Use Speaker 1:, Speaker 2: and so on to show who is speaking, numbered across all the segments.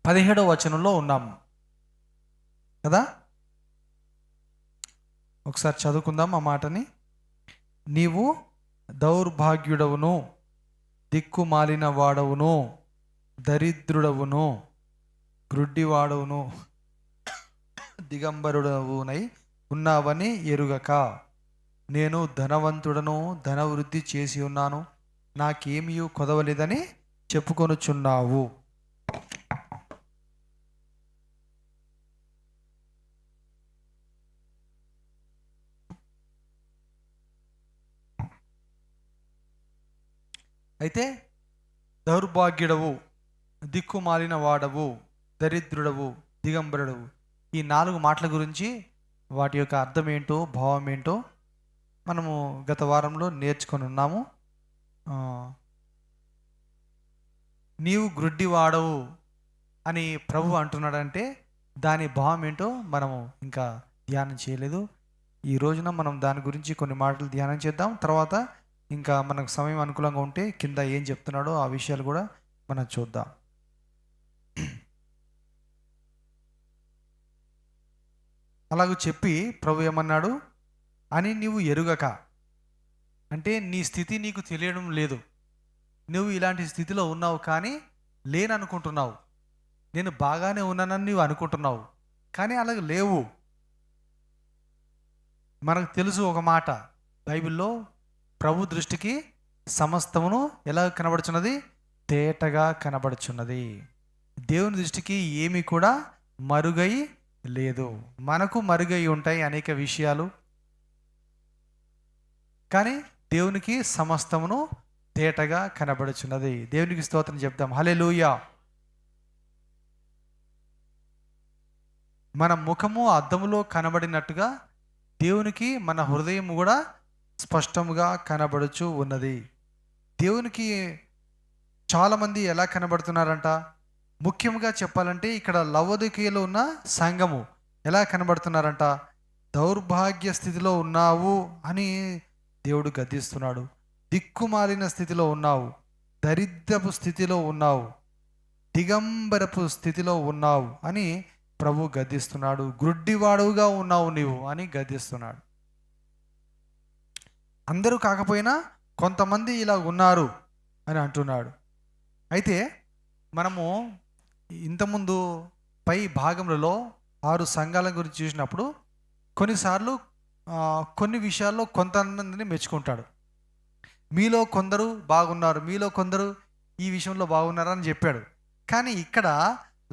Speaker 1: 17వ వచనంలో ఉన్నాము కదా. ఒకసారి చదువుకుందాం ఆ మాటని. నీవు దౌర్భాగ్యుడవును, దిక్కుమాలిన వాడవును, దరిద్రుడవును, గ్రుడ్డివాడవును, దిగంబరుడవునై ఉన్నావని ఎరుగక, నేను ధనవంతుడను, ధనవృద్ధి చేసి ఉన్నాను, నాకేమీ కొదవలేదని చెప్పుకొనుచున్నావు. అయితే దౌర్భాగ్యుడవు, దిక్కుమాలిన వాడవు, దరిద్రుడవు, దిగంబరుడవు, ఈ 4 మాటల గురించి వాటి యొక్క అర్థం ఏంటో, భావం ఏంటో మనము గత వారంలో నేర్చుకొని ఉన్నాము. నీవు గ్రుడ్డి వాడవు అని ప్రభు అంటున్నాడంటే దాని భావం ఏంటో మనము ఇంకా ధ్యానం చేయలేదు. ఈ రోజున మనం దాని గురించి కొన్ని మాటలు ధ్యానం చేద్దాం. తర్వాత ఇంకా మనకు సమయం అనుకూలంగా ఉంటే కింద ఏం చెప్తున్నాడో ఆ విషయాలు కూడా మనం చూద్దాం. అలాగూ చెప్పి ప్రభు ఏమన్నాడు అని నీవు ఎరుగక, అంటే నీ స్థితి నీకు తెలియడం లేదు. నువ్వు ఇలాంటి స్థితిలో ఉన్నావు కానీ లేననుకుంటున్నావు. నేను బాగానే ఉన్నానని నువ్వు అనుకుంటున్నావు కానీ అలాగే లేవు. మనకు తెలుసు ఒక మాట, బైబిల్లో ప్రభు దృష్టికి సమస్తమును ఎలా కనబడుచున్నది? తేటగా కనబడుచున్నది. దేవుని దృష్టికి ఏమీ కూడా మరుగై లేదు. మనకు మరుగై ఉంటాయి అనేక విషయాలు, కానీ దేవునికి సమస్తమును తేటగా కనబడుచున్నది. దేవునికి స్తోత్రం చెప్తాం. హల్లెలూయా. మన ముఖము అద్దములో కనబడినట్టుగా దేవునికి మన హృదయం కూడా స్పష్టముగా కనబడుచు ఉన్నది. దేవునికి చాలామంది ఎలా కనబడుతున్నారంట? ముఖ్యంగా చెప్పాలంటే ఇక్కడ లవోదికీయలో ఉన్న సంఘము ఎలా కనబడుతున్నారంట? దౌర్భాగ్య స్థితిలో ఉన్నావు అని దేవుడు గద్దిస్తున్నాడు. దిక్కుమాలిన స్థితిలో ఉన్నావు, దరిద్రపు స్థితిలో ఉన్నావు, దిగంబరపు స్థితిలో ఉన్నావు అని ప్రభు గద్దిస్తున్నాడు. గ్రుడ్డివాడుగా ఉన్నావు నీవు అని గద్దిస్తున్నాడు. అందరూ కాకపోయినా కొంతమంది ఇలా ఉన్నారు అని అంటున్నాడు. అయితే మనము ఇంతకుముందు పై భాగంలో 6 సంఘాల గురించి చూసినప్పుడు కొన్నిసార్లు కొన్ని విషయాల్లో కొంతమందిని మెచ్చుకుంటాడు. మీలో కొందరు బాగున్నారు, మీలో కొందరు ఈ విషయంలో బాగున్నారని చెప్పాడు. కానీ ఇక్కడ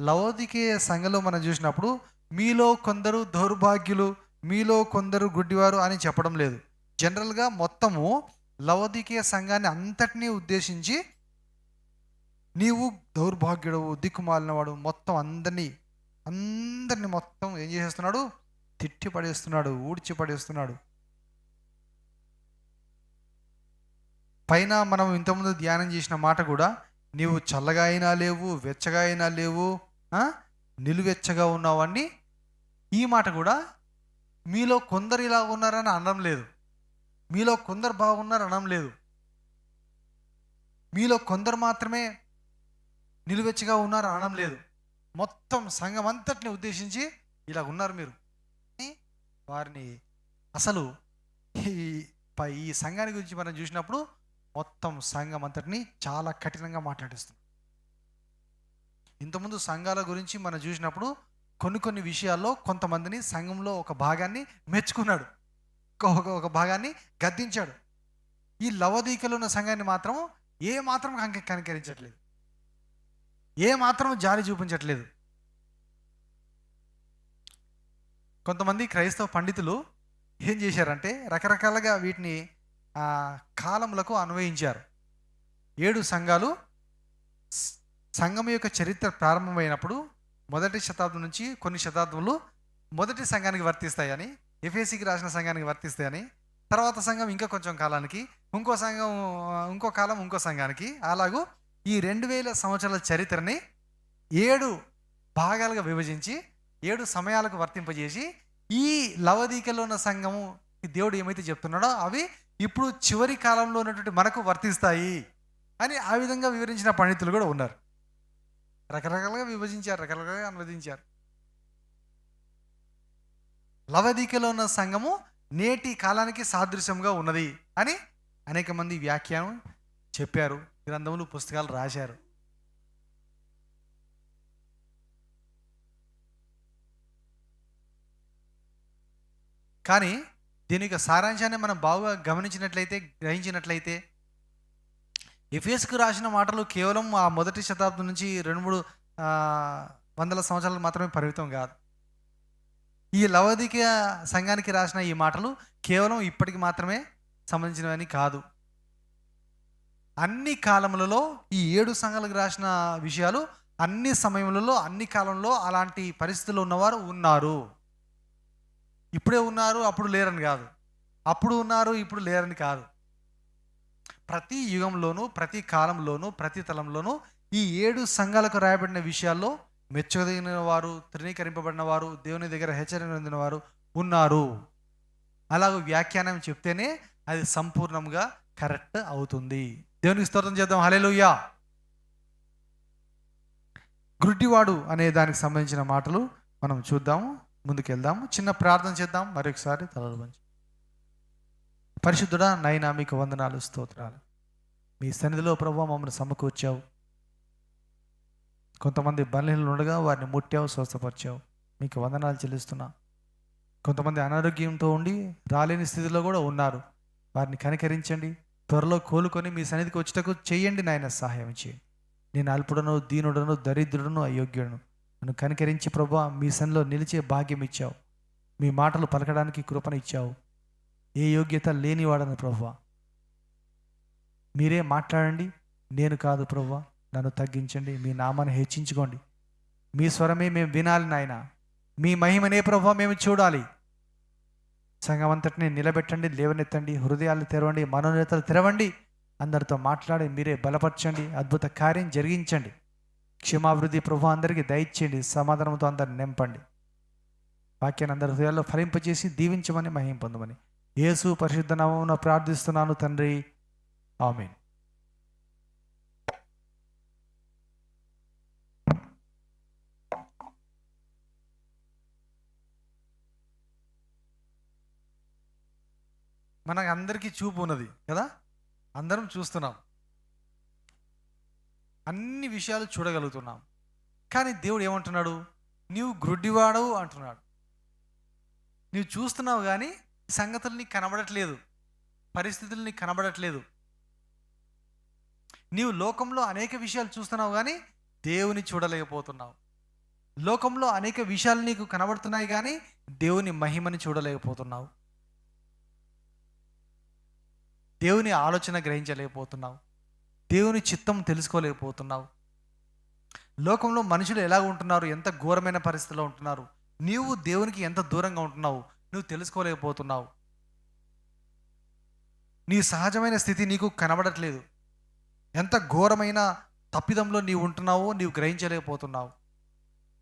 Speaker 1: లవోదికీయ సంఘంలో మనం చూసినప్పుడు మీలో కొందరు దౌర్భాగ్యులు, మీలో కొందరు గుడ్డివారు అని చెప్పడం లేదు. జనరల్గా మొత్తము లవోదికీయ సంఘాన్ని అంతటినీ ఉద్దేశించి నీవు దౌర్భాగ్యుడవు, దిక్కుమాలినవాడు, మొత్తం అందరినీ మొత్తం ఏం చేసేస్తున్నాడు? తిట్టి పడేస్తున్నాడు, ఊడ్చి పడేస్తున్నాడు. పైన మనం ఇంతకుముందు ధ్యానం చేసిన మాట కూడా, నీవు చల్లగా అయినా లేవు, వెచ్చగా అయినా లేవు, నిలువెచ్చగా ఉన్నావని. ఈ మాట కూడా మీలో కొందరు ఇలా ఉన్నారని అనడం లేదు, మీలో కొందరు బాగున్నారు అనడం లేదు, మీలో కొందరు మాత్రమే నిలువెచ్చగా ఉన్నారు అనడం లేదు. మొత్తం సంఘం అంతటిని ఉద్దేశించి ఇలా ఉన్నారు మీరు వారిని. అసలు ఈ సంఘాన్ని గురించి మనం చూసినప్పుడు మొత్తం సంఘం అంతటిని చాలా కఠినంగా మాట్లాడిస్తుంది. ఇంతకుముందు సంఘాల గురించి మనం చూసినప్పుడు కొన్ని విషయాల్లో కొంతమందిని సంఘంలో ఒక భాగాన్ని మెచ్చుకున్నాడు, ఒక భాగాన్ని గద్దించాడు. ఈ లవోదికీయలో ఉన్న సంఘాన్ని మాత్రం ఏ మాత్రం కనికరించట్లేదు, ఏ మాత్రం జాలి చూపించట్లేదు. కొంతమంది క్రైస్తవ పండితులు ఏం చేశారంటే రకరకాలుగా వీటిని కాలములకు అన్వయించారు. 7 సంఘాలు సంఘం యొక్క చరిత్ర ప్రారంభమైనప్పుడు మొదటి శతాబ్దం నుంచి కొన్ని శతాబ్దములు మొదటి సంఘానికి వర్తిస్తాయని, ఎఫెసీకి రాసిన సంఘానికి వర్తిస్తాయని, తర్వాత సంఘం ఇంకా కొంచెం కాలానికి, ఇంకో సంఘం ఇంకో కాలం ఇంకో సంఘానికి, అలాగూ ఈ 2000 సంవత్సరాల చరిత్రని 7 భాగాలుగా విభజించి 7 సమయాలకు వర్తింపజేసి ఈ లవోదికీయలో ఉన్న సంఘము దేవుడు ఏమైతే చెప్తున్నాడో అవి ఇప్పుడు చివరి కాలంలో ఉన్నటువంటి మనకు వర్తిస్తాయి అని ఆ విధంగా వివరించిన పండితులు కూడా ఉన్నారు. రకరకాలుగా విభజించారు, రకరకాలుగా అనువదించారు. లవదీకలో ఉన్న సంఘము నేటి కాలానికి సాదృశ్యంగా ఉన్నది అని అనేక మంది వ్యాఖ్యానం చెప్పారు, గ్రంథములు పుస్తకాలు రాశారు. కానీ దీని యొక్క సారాంశాన్ని మనం బాగా గమనించినట్లయితే, గ్రహించినట్లయితే, ఎఫెసుకు రాసిన మాటలు కేవలం ఆ మొదటి శతాబ్దం నుంచి 2-3 వందల సంవత్సరాలు మాత్రమే పరిమితం కాదు. ఈ లవదీకీయ సంఘానికి రాసిన ఈ మాటలు కేవలం ఇప్పటికి మాత్రమే సంబంధించినవని కాదు. అన్ని కాలములలో ఈ 7 సంఘాలకు రాసిన విషయాలు అన్ని సమయములలో, అన్ని కాలంలో అలాంటి పరిస్థితుల్లో ఉన్నవారు ఉన్నారు. ఇప్పుడే ఉన్నారు, అప్పుడు లేరని కాదు. అప్పుడు ఉన్నారు, ఇప్పుడు లేరని కాదు. ప్రతి యుగంలోనూ, ప్రతి కాలంలోనూ, ప్రతి తలంలోనూ ఈ 7 సంఘాలకు రాయబడిన విషయాల్లో మెచ్చుదగిన వారు, తృణీకరింపబడిన వారు, దేవుని దగ్గర హెచ్చరిక పొందిన వారు ఉన్నారు. అలాగ వ్యాఖ్యానం చెప్తేనే అది సంపూర్ణంగా కరెక్ట్ అవుతుంది. దేవునికి స్తోత్రం చేద్దాం. హల్లెలూయా. గుడ్డివాడు అనే దానికి సంబంధించిన మాటలు మనం చూద్దాము, ముందుకెళ్దాము. చిన్న ప్రార్థన చేద్దాం. మరొకసారి తలలు వంచి. పరిశుద్ధుడా నాయనా, మీకు వందనాలు, స్తోత్రాలు. మీ సన్నిధిలో ప్రభువా మమ్మల్ని సమకూర్చావు. కొంతమంది బలహీనలు ఉండగా వారిని ముట్టావు, స్వస్థపరిచావు. మీకు వందనాలు చెల్లిస్తున్నా. కొంతమంది అనారోగ్యంతో ఉండి రాలేని స్థితిలో కూడా ఉన్నారు. వారిని కనికరించండి. త్వరలో కోలుకొని మీ సన్నిధికి వచ్చేటకు చేయండి నాయన, సహాయం చేయండి. నేను అల్పుడను, దీనుడను, దరిద్రుడను, అయోగ్యుడను. నన్ను కనికరించి ప్రభువా మీ సన్నిధిలో నిలిచే భాగ్యం ఇచ్చావు. మీ మాటలు పలకడానికి కృపను ఇచ్చావు. ఏ యోగ్యత లేనివాడను ప్రభువా. మీరే మాట్లాడండి, నేను కాదు ప్రభువా. నన్ను తగ్గించండి, మీ నామాన్ని హెచ్చించుకోండి. మీ స్వరమే మేము వినాలి నాయన. మీ మహిమనే ప్రభువా మేము చూడాలి. సంఘం అంతటిని నిలబెట్టండి, లేవనెత్తండి, హృదయాలు తెరవండి, మనోనేతలు తెరవండి. అందరితో మాట్లాడి మీరే బలపరచండి, అద్భుత కార్యం జరిగించండి. క్షమాభివృద్ధి ప్రభువా అందరికీ దయచేయండి. సమాధానంతో అందరిని నింపండి. వాక్యాన్ని అందరి హృదయాల్లో ఫలింపజేసి దీవించమని, మహిమ పొందమని యేసు పరిశుద్ధ నామమున ప్రార్థిస్తున్నాను తండ్రి, ఆమేన్. మనకు అందరికీ చూపు ఉన్నది కదా, అందరం చూస్తున్నాం, అన్ని విషయాలు చూడగలుగుతున్నాం. కానీ దేవుడు ఏమంటున్నాడు? నీవు గ్రుడ్డివాడవు అంటున్నాడు. నీవు చూస్తున్నావు కానీ సంగతులు నీకు కనబడట్లేదు, పరిస్థితులు నీకు కనబడట్లేదు. నీవు లోకంలో అనేక విషయాలు చూస్తున్నావు కానీ దేవుని చూడలేకపోతున్నావు. లోకంలో అనేక విషయాలు నీకు కనబడుతున్నాయి కానీ దేవుని మహిమని చూడలేకపోతున్నావు. దేవుని ఆలోచన గ్రహించలేకపోతున్నావు. దేవుని చిత్తం తెలుసుకోలేకపోతున్నావు. లోకంలో మనుషులు ఎలా ఉంటున్నారు, ఎంత ఘోరమైన పరిస్థితిలో ఉంటున్నారు, నీవు దేవునికి ఎంత దూరంగా ఉంటున్నావు నువ్వు తెలుసుకోలేకపోతున్నావు. నీ సహజమైన స్థితి నీకు కనబడట్లేదు. ఎంత ఘోరమైన తప్పిదంలో నీవు ఉంటున్నావో నీవు గ్రహించలేకపోతున్నావు.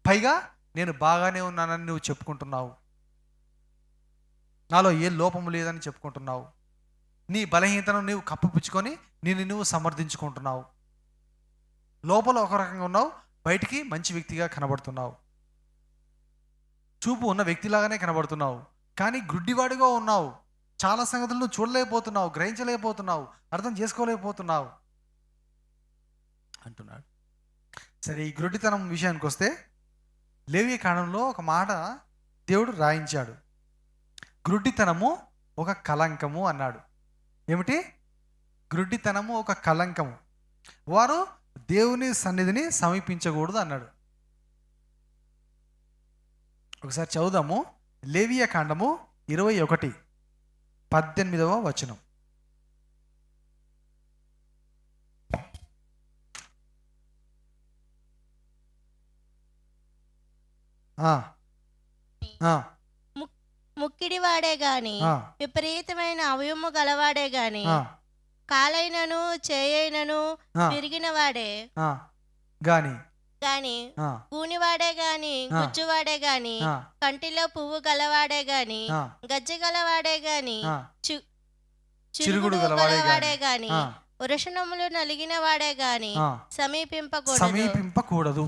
Speaker 1: పైగా నేను బాగానే ఉన్నానని నువ్వు చెప్పుకుంటున్నావు. నాలో ఏ లోపము లేదని చెప్పుకుంటున్నావు. నీ బలహీనతను నీవు కప్పుపుచ్చుకొని నిన్ను నువ్వు సమర్థించుకుంటున్నావు. లోపల ఒక రకంగా ఉన్నావు, బయటికి మంచి వ్యక్తిగా కనబడుతున్నావు. చూపు ఉన్న వ్యక్తిలాగానే కనబడుతున్నావు, కానీ గుడ్డివాడిగా ఉన్నావు. చాలా సంగతులు నువ్వు చూడలేకపోతున్నావు, గ్రహించలేకపోతున్నావు, అర్థం చేసుకోలేకపోతున్నావు అంటున్నాడు. సరే, ఈ గుడ్డితనం విషయానికి వస్తే లేవి కాండంలో ఒక మాట దేవుడు రాయించాడు. గుడ్డితనము ఒక కలంకము అన్నాడు. ఏమిటి? గ్రుడ్డితనము ఒక కలంకము, వారు దేవుని సన్నిధిని సమీపించకూడదు అన్నాడు. ఒకసారి చదువుదాము. లేవియ కాండము 21:18 వచనం.
Speaker 2: ముక్కిడివాడే గాని, విపరీతమైన అవయము గలవాడే గాని, కాలైనను చేయైనను విరిగిన వాడే
Speaker 1: గాని
Speaker 2: గాని, కూనివాడే గాని, గుజ్జువాడే గాని, కంటిలో పువ్వు గలవాడే గాని, గజ్జ గలవాడే గాని, చిరుగుడు గలవాడే గాని, వృషణములు నలిగిన వాడే గాని సమీపింపకూడదు.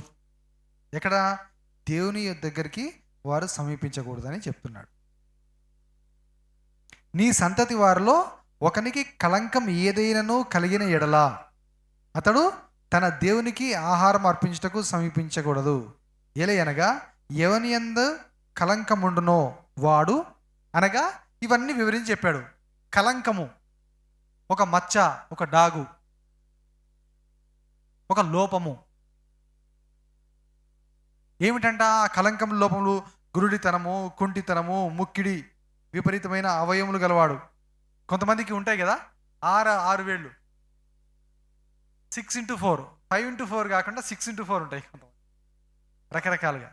Speaker 1: ఎక్కడ? దేవుని దగ్గరికి వారు సమీపించకూడదని చెప్తున్నాడు. నీ సంతతి వారిలో ఒకనికి కళంకం ఏదైనాను కలిగిన ఎడలా అతడు తన దేవునికి ఆహారం అర్పించుటకు సమీపించకూడదు. ఎలయనగా ఎవని యందు కళంకముండునో వాడు, అనగా ఇవన్నీ వివరించి చెప్పాడు. కళంకము, ఒక మచ్చ, ఒక డాగు, ఒక లోపము. ఏమిటంట ఆ కళంకం లోపములు? గురుడితనము, కుంటితనము, ముక్కిడి, విపరీతమైన అవయములు గలవాడు. కొంతమందికి ఉంటాయి కదా 6 వేళ్ళు, 6x4, 5x4 కాకుండా 6x4 ఉంటాయి కొంతమంది, రకరకాలుగా.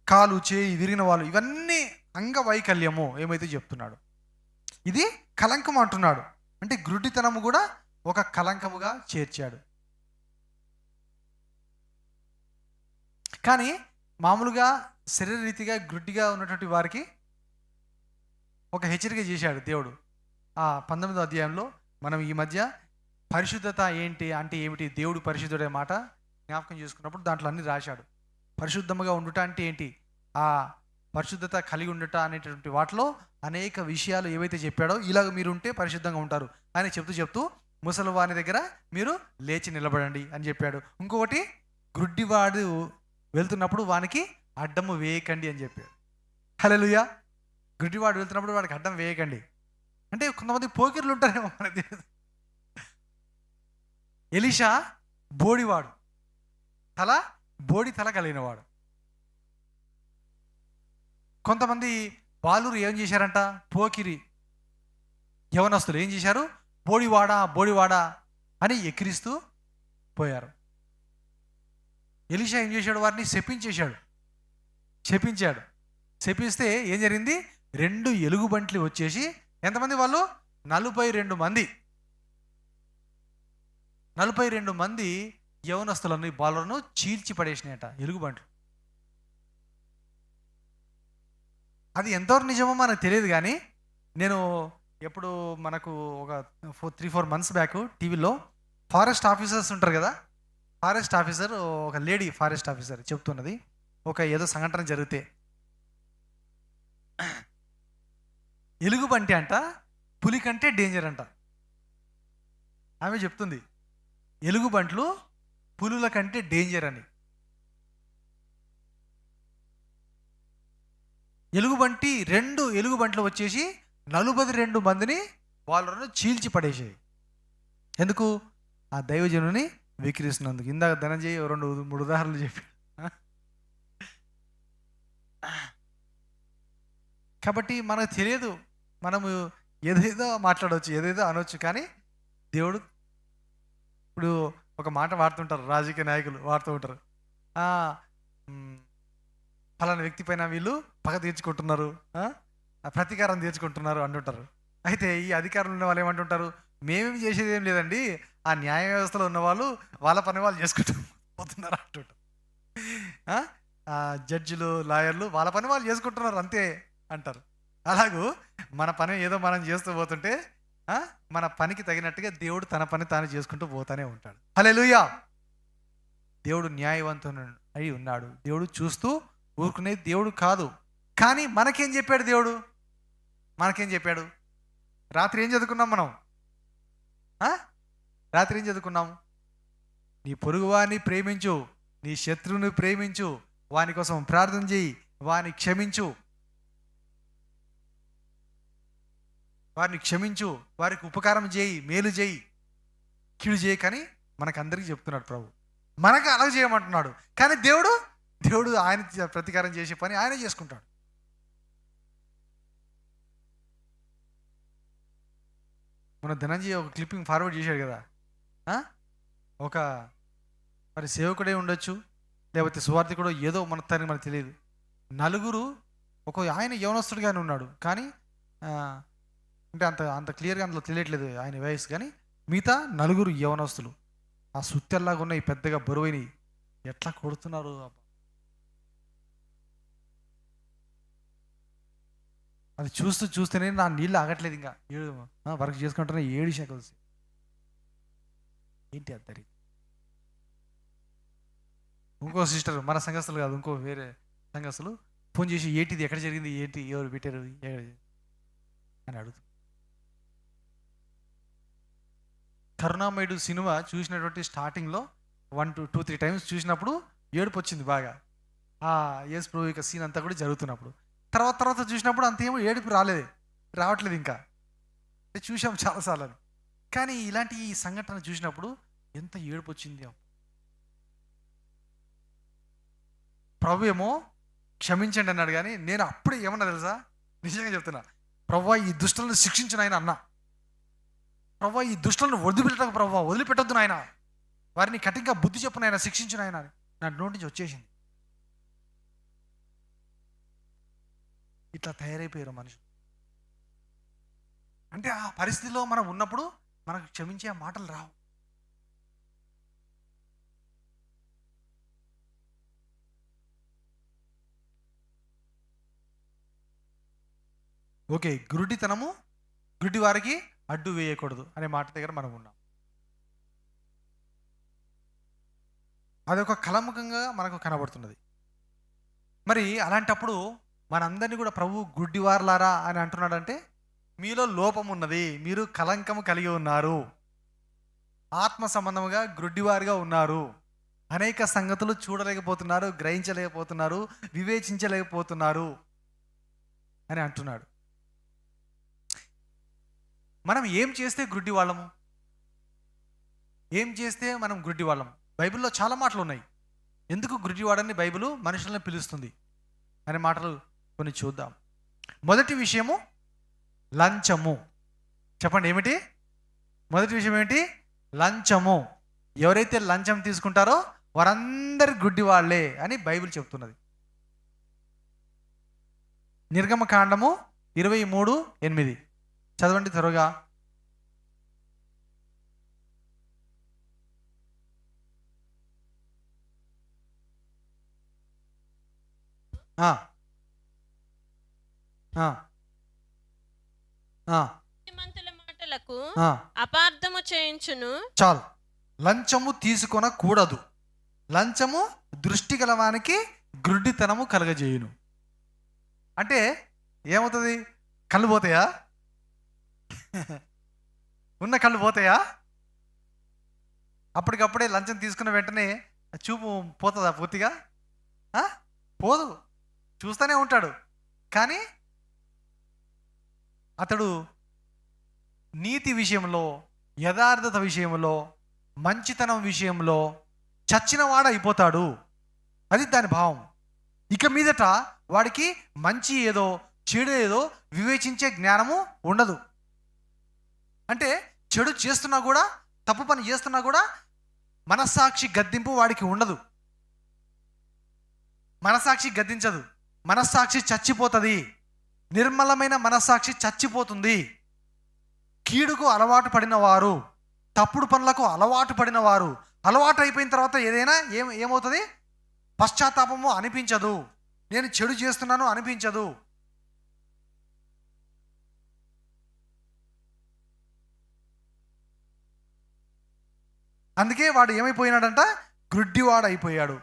Speaker 1: కాలు, చేయి విరిగిన వాళ్ళు, ఇవన్నీ అంగవైకల్యము ఏమైతే చెప్తున్నాడు. ఇది కళంకం అంటున్నాడు. అంటే గురుడితనము కూడా ఒక కళంకముగా చేర్చాడు. కానీ మామూలుగా శరీరరీతిగా గుడ్డిగా ఉన్నటువంటి వారికి ఒక హెచ్చరిక చేశాడు దేవుడు. ఆ 19వ అధ్యాయంలో మనం ఈ మధ్య పరిశుద్ధత ఏంటి అంటే ఏమిటి, దేవుడు పరిశుద్ధుడే మాట జ్ఞాపకం చేసుకున్నప్పుడు దాంట్లో అన్ని రాశాడు. పరిశుద్ధముగా ఉండుట అంటే ఏంటి, ఆ పరిశుద్ధత కలిగి ఉండుట అనేటటువంటి వాటిలో అనేక విషయాలు ఏవైతే చెప్పాడో, ఇలాగ మీరు ఉంటే పరిశుద్ధంగా ఉంటారు అని చెప్తూ ముసలి వాని దగ్గర మీరు లేచి నిలబడండి అని చెప్పాడు. ఇంకొకటి, గుడ్డివాడు వెళ్తున్నప్పుడు వానికి అడ్డము వేయకండి అని చెప్పాడు. హల్లెలూయా. గుడ్డివాడు వెళ్తున్నప్పుడు వాడికి అడ్డం వేయకండి అంటే కొంతమంది పోకిర్లు ఉంటారేమో మనకి. ఎలీషా బోడివాడు, బోడి తల కలిగినవాడు. కొంతమంది బాలురు ఏం చేశారంట, పోకిరి యవనస్తులు ఏం చేశారు, బోడివాడా అని ఎక్కిరిస్తూ పోయారు. ఎలీషా ఏం చేశాడు, వారిని శపించాడు. ఏం జరిగింది, 2 ఎలుగుబంట్లు వచ్చేసి, ఎంతమంది వాళ్ళు, 42 మంది, 42 మంది యవనస్తులను, బాలులను చీల్చి పడేసినాయట ఎలుగుబంట్లు. అది ఎంతవరకు నిజమో మనకు తెలియదు. కానీ నేను ఎప్పుడు మనకు ఒక 3-4 మంత్స్ బ్యాక్ టీవీలో ఫారెస్ట్ ఆఫీసర్స్ ఉంటారు కదా, ఫారెస్ట్ ఆఫీసర్, ఒక లేడీ ఫారెస్ట్ ఆఫీసర్ చెప్తున్నది, ఒక ఏదో సంఘటన జరిగితే ఎలుగుబంటి అంట పులి కంటే డేంజర్ అంట. ఆమె చెప్తుంది ఎలుగుబంట్లు పులుల కంటే డేంజర్ అని. రెండు ఎలుగుబంట్లు వచ్చేసి 42 మందిని వాళ్ళను చీల్చి పడేసాయి. ఎందుకు? ఆ దైవజనుని విక్రిస్తున్నందుకు. ఇందాక ధనంజయ్ 2-3 ఉదాహరణలు చెప్పాడు. కాబట్టి మనకు తెలియదు, మనము ఏదేదో మాట్లాడవచ్చు, ఏదేదో అనవచ్చు. కానీ దేవుడు, ఇప్పుడు ఒక మాట వాడుతుంటారు, రాజకీయ నాయకులు వాడుతూ ఉంటారు, ఫలానా వ్యక్తి పైన వీళ్ళు పగ తీర్చుకుంటున్నారు, ప్రతీకారం తీర్చుకుంటున్నారు అంటుంటారు. అయితే ఈ అధికారంలో ఉన్న వాళ్ళు ఏమంటుంటారు, మేమేమి చేసేది ఏం లేదండి, ఆ న్యాయ వ్యవస్థలో ఉన్న వాళ్ళు వాళ్ళ పని వాళ్ళు చేసుకుంటూ పోతున్నారు అంటుంటారు. జడ్జిలు, లాయర్లు వాళ్ళ పని వాళ్ళు చేసుకుంటున్నారు అంతే అంటారు. అలాగూ మన పని ఏదో మనం చేస్తూ పోతుంటే మన పనికి తగినట్టుగా దేవుడు తన పని తాను చేసుకుంటూ పోతానే ఉంటాడు. హల్లెలూయా. దేవుడు న్యాయవంతుడు అయి ఉన్నాడు. దేవుడు చూస్తూ ఊరుకునేది దేవుడు కాదు. కానీ మనకేం చెప్పాడు దేవుడు? రాత్రి ఏం చదువుకున్నాం మనం? రాత్రి ఏం చదువుకున్నాం? నీ పొరుగువాన్ని ప్రేమించు, నీ శత్రువుని ప్రేమించు, వాని కోసం ప్రార్థన చేయి, వారిని క్షమించు, వారికి ఉపకారం చేయి, మేలు చేయి, కీడు చేయి కానీ మనకందరికీ చెప్తున్నాడు ప్రభు. మనకు అలా చేయమంటున్నాడు. కానీ దేవుడు ఆయన ప్రతీకారం చేసే పని ఆయన చేసుకుంటాడు. మన ధనంజయ్ ఒక క్లిప్పింగ్ ఫార్వర్డ్ చేశాడు కదా, మరి సేవకుడే ఉండొచ్చు, లేకపోతే సువార్థికుడో ఏదో మనకు తెలియదు. 4 ఆయన యవనస్తుడిగానే ఉన్నాడు, కానీ అంటే అంత క్లియర్గా అందులో తెలియట్లేదు ఆయన వయసు. కానీ మిగతా 4 యవనస్తులు ఆ సుత్తెల్లాగా ఉన్నాయి, పెద్దగా బరువైనవి, ఎట్లా కొడుతున్నారు. అది చూస్తూనే నా నీళ్ళు ఆగట్లేదు. ఇంకా వర్క్ చేసుకుంటున్నా 7 శాఖలు. ఏంటి అద్దరి. ఇంకో సిస్టర్, మన సంఘస్థులు కాదు, ఇంకో వేరే సంఘస్థులు ఫోన్ చేసి ఏంటిది, ఎక్కడ జరిగింది, ఏంటి, ఎవరు పెట్టారు అని అడుగుతుంది. కరుణామయుడు సినిమా చూసినటువంటి స్టార్టింగ్లో 1 to 2, 3 టైమ్స్ చూసినప్పుడు ఏడుపు వచ్చింది బాగా. యేసు ప్రభు యొక్క సీన్ అంతా కూడా జరుగుతున్నప్పుడు. తర్వాత చూసినప్పుడు అంతేమో ఏడుపు రావట్లేదు ఇంకా. చూసాం చాలాసార్లు. కానీ ఇలాంటి ఈ సంఘటన చూసినప్పుడు ఎంత ఏడుపు వచ్చింది. ప్రభు ఏమో క్షమించండి అన్నాడు, కానీ నేను అప్పుడే ఏమన్నా తెలుసా, నిజంగా చెప్తున్నా, ప్రభువా ఈ దుష్టులను శిక్షించు నాయన అన్నా. ప్రభువా ఈ దుష్టులను వదిలిపెట్టకు ప్రభువా, వదిలిపెట్టొద్దు నాయన, వారిని కఠినంగా బుద్ధి చెప్పు నాయన, శిక్షించు నాయన అని నా నోటి నుంచి వచ్చేసింది. ఇట్లా తయారైపోయారు మనుషులు. అంటే ఆ పరిస్థితిలో మనం ఉన్నప్పుడు మనకు క్షమించే మాటలు రావు. ఓకే, గురుడితనము గుడ్డి వారికి అడ్డు వేయకూడదు అనే మాట దగ్గర మనం ఉన్నాం. అదొక కళముఖంగా మనకు కనబడుతున్నది. మరి అలాంటప్పుడు మనందరినీ కూడా ప్రభు గుడ్డివార్లారా అని అంటున్నాడంటే, మీలో లోపం ఉన్నది, మీరు కలంకము కలిగి ఉన్నారు, ఆత్మ సంబంధముగా గుడ్డివారుగా ఉన్నారు, అనేక సంగతులు చూడలేకపోతున్నారు, గ్రహించలేకపోతున్నారు, వివేచించలేకపోతున్నారు అని అంటున్నాడు. మనం ఏం చేస్తే గుడ్డి వాళ్ళము, ఏం చేస్తే మనం గుడ్డి వాళ్ళము? బైబిల్లో చాలా మాటలు ఉన్నాయి. ఎందుకు గుడ్డివాడని బైబిల్ మనుషులను పిలుస్తుంది అనే మాటలు కొన్ని చూద్దాం. మొదటి విషయము లంచము. చెప్పండి ఏమిటి మొదటి విషయం? ఏమిటి? లంచము. ఎవరైతే లంచం తీసుకుంటారో వారందరు గుడ్డి వాళ్ళే అని బైబిల్ చెప్తున్నది. నిర్గమకాండము 23:8 చదవండి త్వరగా.
Speaker 2: మాటలకు అపార్థము చేయించును.
Speaker 1: చాలు. లంచము తీసుకొనకూడదు. లంచము దృష్టి గలవానికి గుడ్డితనము కలగజేయును. అంటే ఏమవుతుంది? కళ్ళు పోతాయా? ఉన్న కళ్ళు పోతాయా? అప్పటికప్పుడే లంచం తీసుకున్న వెంటనే చూపు పోతుందా పూర్తిగా? పోదు, చూస్తూనే ఉంటాడు. కానీ అతడు నీతి విషయంలో, యథార్థత విషయంలో, మంచితనం విషయంలో చచ్చినవాడు అయిపోతాడు. అది దాని భావం. ఇక మీదట వాడికి మంచి ఏదో చెడు ఏదో వివేచించే జ్ఞానము ఉండదు. అంటే చెడు చేస్తున్నా కూడా, తప్పు పని చేస్తున్నా కూడా మనస్సాక్షి గద్దింపు వాడికి ఉండదు. మనస్సాక్షి గద్దించదు. మనస్సాక్షి చచ్చిపోతుంది. నిర్మలమైన మనస్సాక్షి చచ్చిపోతుంది. కీడుకు అలవాటు పడిన వారు, తప్పుడు పనులకు అలవాటు పడిన వారు, అలవాటు అయిపోయిన తర్వాత ఏదైనా ఏమవుతుంది? పశ్చాత్తాపము అనిపించదు. నేను చెడు చేస్తున్నాను అనిపించదు. అందుకే వాడు ఏమైపోయినాడంట? గుడ్డివాడు అయిపోయాడు.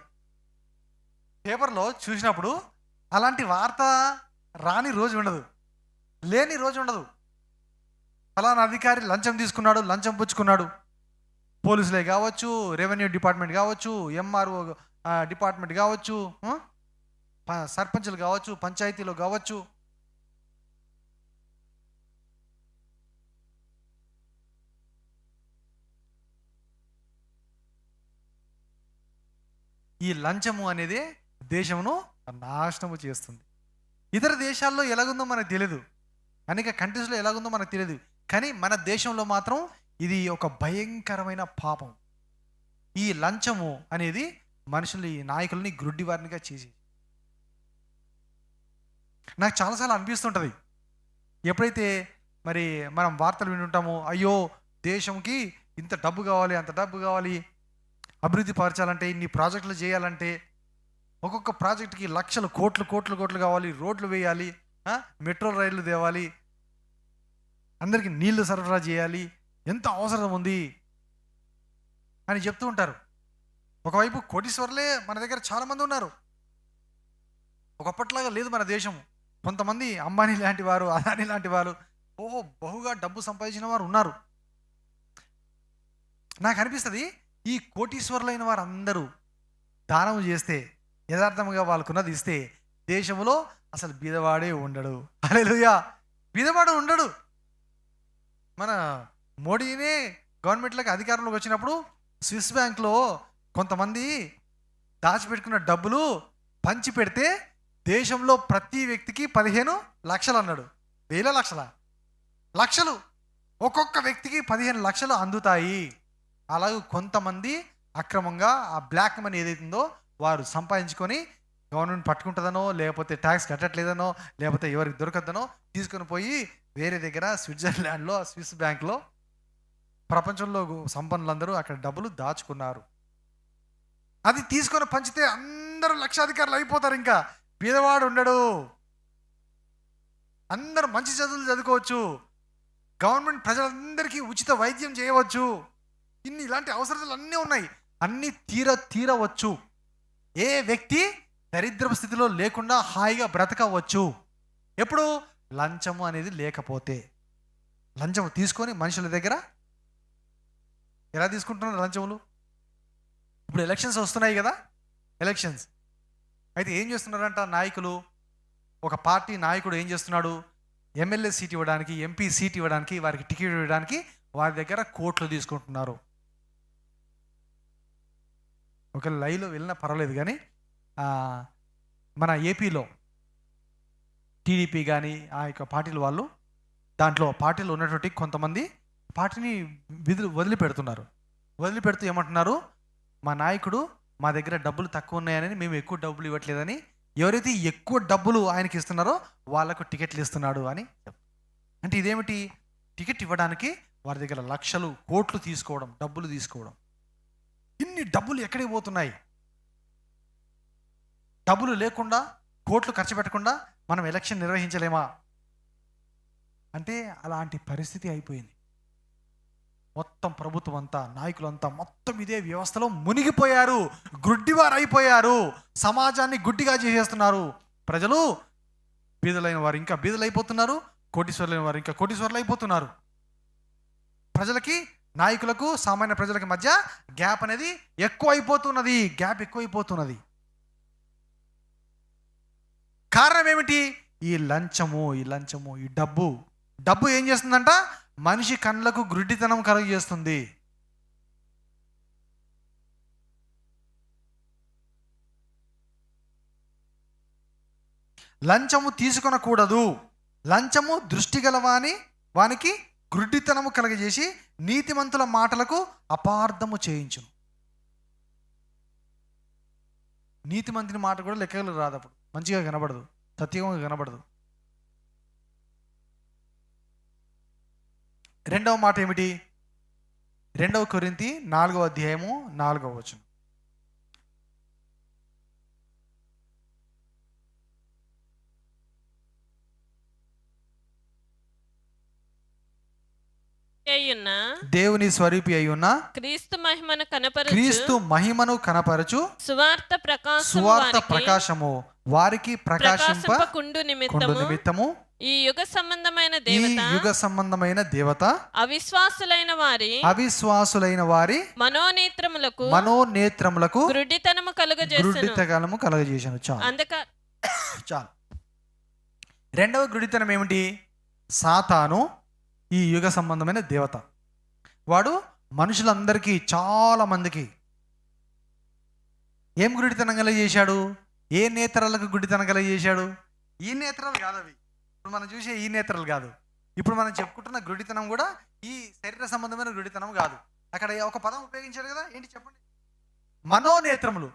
Speaker 1: పేపర్లో చూసినప్పుడు అలాంటి వార్త రాని రోజు ఉండదు, లేని రోజు ఉండదు. ఫలానా అధికారి లంచం తీసుకున్నాడు, లంచం పుచ్చుకున్నాడు. పోలీసులే కావచ్చు, రెవెన్యూ డిపార్ట్మెంట్ కావచ్చు, ఎంఆర్ఓ డిపార్ట్మెంట్ కావచ్చు, సర్పంచులు కావచ్చు, పంచాయతీలో కావచ్చు. ఈ లంచము అనేది దేశమును నాశనము చేస్తుంది. ఇతర దేశాల్లో ఎలాగుందో మనకు తెలియదు, అనేక కంట్రీస్లో ఎలాగుందో మనకు తెలియదు. కానీ మన దేశంలో మాత్రం ఇది ఒక భయంకరమైన పాపం. ఈ లంచము అనేది మనుషుల్ని, నాయకుల్ని గుడ్డివారినిగా చేసి, నాకు చాలాసార్లు అనిపిస్తుంటుంది. ఎప్పుడైతే మరి మనం వార్తలు వింటుంటామో, అయ్యో దేశంకి ఇంత డబ్బు కావాలి, అంత డబ్బు కావాలి, అభివృద్ధి పరచాలంటే, ఇన్ని ప్రాజెక్టులు చేయాలంటే, ఒక్కొక్క ప్రాజెక్టుకి లక్షలు, కోట్లు కావాలి, రోడ్లు వేయాలి, మెట్రో రైళ్లు తేవాలి, అందరికీ నీళ్లు సరఫరా చేయాలి, ఎంత అవసరం ఉంది అని చెప్తూ ఉంటారు. ఒకవైపు కోటీశ్వర్లే మన దగ్గర చాలామంది ఉన్నారు. ఒకప్పట్లాగా లేదు మన దేశం. కొంతమంది అంబానీ లాంటి వారు, అదానీ లాంటి వారు, బహుగా డబ్బు సంపాదించిన వారు ఉన్నారు. నాకు అనిపిస్తుంది ఈ కోటీశ్వరులైన వారు అందరూ దానం చేస్తే, యథార్థంగా వాళ్ళకున్నది ఇస్తే, దేశంలో అసలు బీదవాడే ఉండడు. హల్లెలూయా. బీదవాడు ఉండడు. మన మోడీనే గవర్నమెంట్లోకి అధికారంలోకి వచ్చినప్పుడు స్విస్ బ్యాంక్లో కొంతమంది దాచిపెట్టుకున్న డబ్బులు పంచి పెడితే దేశంలో ప్రతి వ్యక్తికి 15 లక్షలు అన్నాడు. వేల లక్షలు ఒక్కొక్క వ్యక్తికి 15 లక్షలు అందుతాయి. అలాగే కొంతమంది అక్రమంగా ఆ బ్లాక్ మనీ ఏదైతుందో వారు సంపాదించుకొని గవర్నమెంట్ పట్టుకుంటుందనో, లేకపోతే ట్యాక్స్ కట్టట్లేదనో, లేకపోతే ఎవరికి దొరకద్దనో తీసుకొని పోయి వేరే దగ్గర స్విట్జర్లాండ్లో స్విస్ బ్యాంక్లో ప్రపంచంలో సంపన్నులందరూ అక్కడ డబ్బులు దాచుకున్నారు. అది తీసుకొని పంచితే అందరూ లక్షాధికారులు అయిపోతారు. ఇంకా పేదవాడు ఉండడు. అందరూ మంచి చదువులు చదువుకోవచ్చు. గవర్నమెంట్ ప్రజలందరికీ ఉచిత వైద్యం చేయవచ్చు. ఇలాంటి అవసరాలు అన్నీ ఉన్నాయి. అన్నీ తీరవచ్చు. ఏ వ్యక్తి దరిద్రపు స్థితిలో లేకుండా హాయిగా బ్రతకవచ్చు. ఎప్పుడు? లంచము అనేది లేకపోతే. లంచం తీసుకొని మనుషుల దగ్గర ఎలా తీసుకుంటున్నారు లంచములు? ఇప్పుడు ఎలక్షన్స్ వస్తున్నాయి కదా, ఎలక్షన్స్ అయితే ఏం చేస్తున్నారంట నాయకులు? ఒక పార్టీ నాయకుడు ఏం చేస్తున్నాడు? ఎమ్మెల్యే సీట్ ఇవ్వడానికి, ఎంపీ సీట్ ఇవ్వడానికి, వారికి టికెట్ ఇవ్వడానికి వారి దగ్గర కోట్లు తీసుకుంటున్నారు. ఒక లైవ్లో వెళ్ళినా పర్వాలేదు, కానీ మన ఏపీలో టీడీపీ కానీ ఆ యొక్క పార్టీల వాళ్ళు, దాంట్లో పార్టీలో ఉన్నటువంటి కొంతమంది పార్టీని వదిలిపెడుతూ ఏమంటున్నారు? మా నాయకుడు మా దగ్గర డబ్బులు తక్కువ ఉన్నాయని మేము ఎక్కువ డబ్బులు ఇవ్వట్లేదని, ఎవరైతే ఎక్కువ డబ్బులు ఆయనకి ఇస్తున్నారో వాళ్ళకు టికెట్లు ఇస్తున్నాడు అని. అంటే ఇదేమిటి? టికెట్ ఇవ్వడానికి వారి దగ్గర లక్షలు కోట్లు తీసుకోవడం, డబ్బులు తీసుకోవడం. ఇన్ని డబ్బులు ఎక్కడికి పోతున్నాయి? డబ్బులు లేకుండా, కోట్లు ఖర్చు పెట్టకుండా మనం ఎలక్షన్ నిర్వహించలేమా అంటే అలాంటి పరిస్థితి అయిపోయింది. మొత్తం ప్రభుత్వం అంతా, నాయకులంతా మొత్తం ఇదే వ్యవస్థలో మునిగిపోయారు. గుడ్డివారు అయిపోయారు. సమాజాన్ని గుడ్డిగా చేసేస్తున్నారు. ప్రజలు బీదలైన వారు ఇంకా బీదలైపోతున్నారు, కోటీశ్వరులైన వారు ఇంకా కోటీశ్వరులు అయిపోతున్నారు. ప్రజలకి, నాయకులకు, సామాన్య ప్రజలకి మధ్య గ్యాప్ అనేది ఎక్కువైపోతున్నది. కారణం ఏమిటి? ఈ లంచము, ఈ డబ్బు ఏం చేస్తుందంట? మనిషి కళ్ళకు గుడ్డితనం కలుగజేస్తుంది. లంచము తీసుకొనకూడదు. లంచము దృష్టి గలవాని వానికి గుడ్డితనము కలగజేసి నీతిమంతుల మాటలకు అపార్థము చేయించును. నీతిమంతుని మాట కూడా లెక్కలు రాదు, అప్పుడు మంచిగా కనబడదు, సత్యంగా కనబడదు. రెండవ మాట ఏమిటి? 2 కొరింథీ 4:4. దేవుని స్వరూపి అయ్యున్న
Speaker 2: క్రీస్తు మహిమను కనపరచు
Speaker 1: సువార్త ప్రకాశము వారికి ప్రకాశింపకుండు నిమిత్తము
Speaker 2: ఈ యుగ సంబంధమైన దేవత అవిశ్వాసులైన వారి
Speaker 1: మనోనేత్రములకు
Speaker 2: గుడ్డితనము
Speaker 1: కలుగజేసెను. చాలు. రెండవ గుడ్డితనం ఏమిటి? సాతాను ఈ యుగ సంబంధమైన దేవత. వాడు మనుషులందరికీ, చాలా మందికి ఏం గుడ్డితనం కలగజేశాడు? ఏ నేత్రాలకు గుడ్డితనం కలగజేశాడు? ఈ నేత్రాలు కాదు అవి. ఇప్పుడు మనం చూసే ఈ నేత్రాలు కాదు. ఇప్పుడు మనం చెప్పుకుంటున్న గుడ్డితనం కూడా ఈ శరీర సంబంధమైన గుడ్డితనం కాదు. అక్కడ ఒక పదం ఉపయోగించాడు కదా, ఏంటి చెప్పండి? మనోనేత్రములు.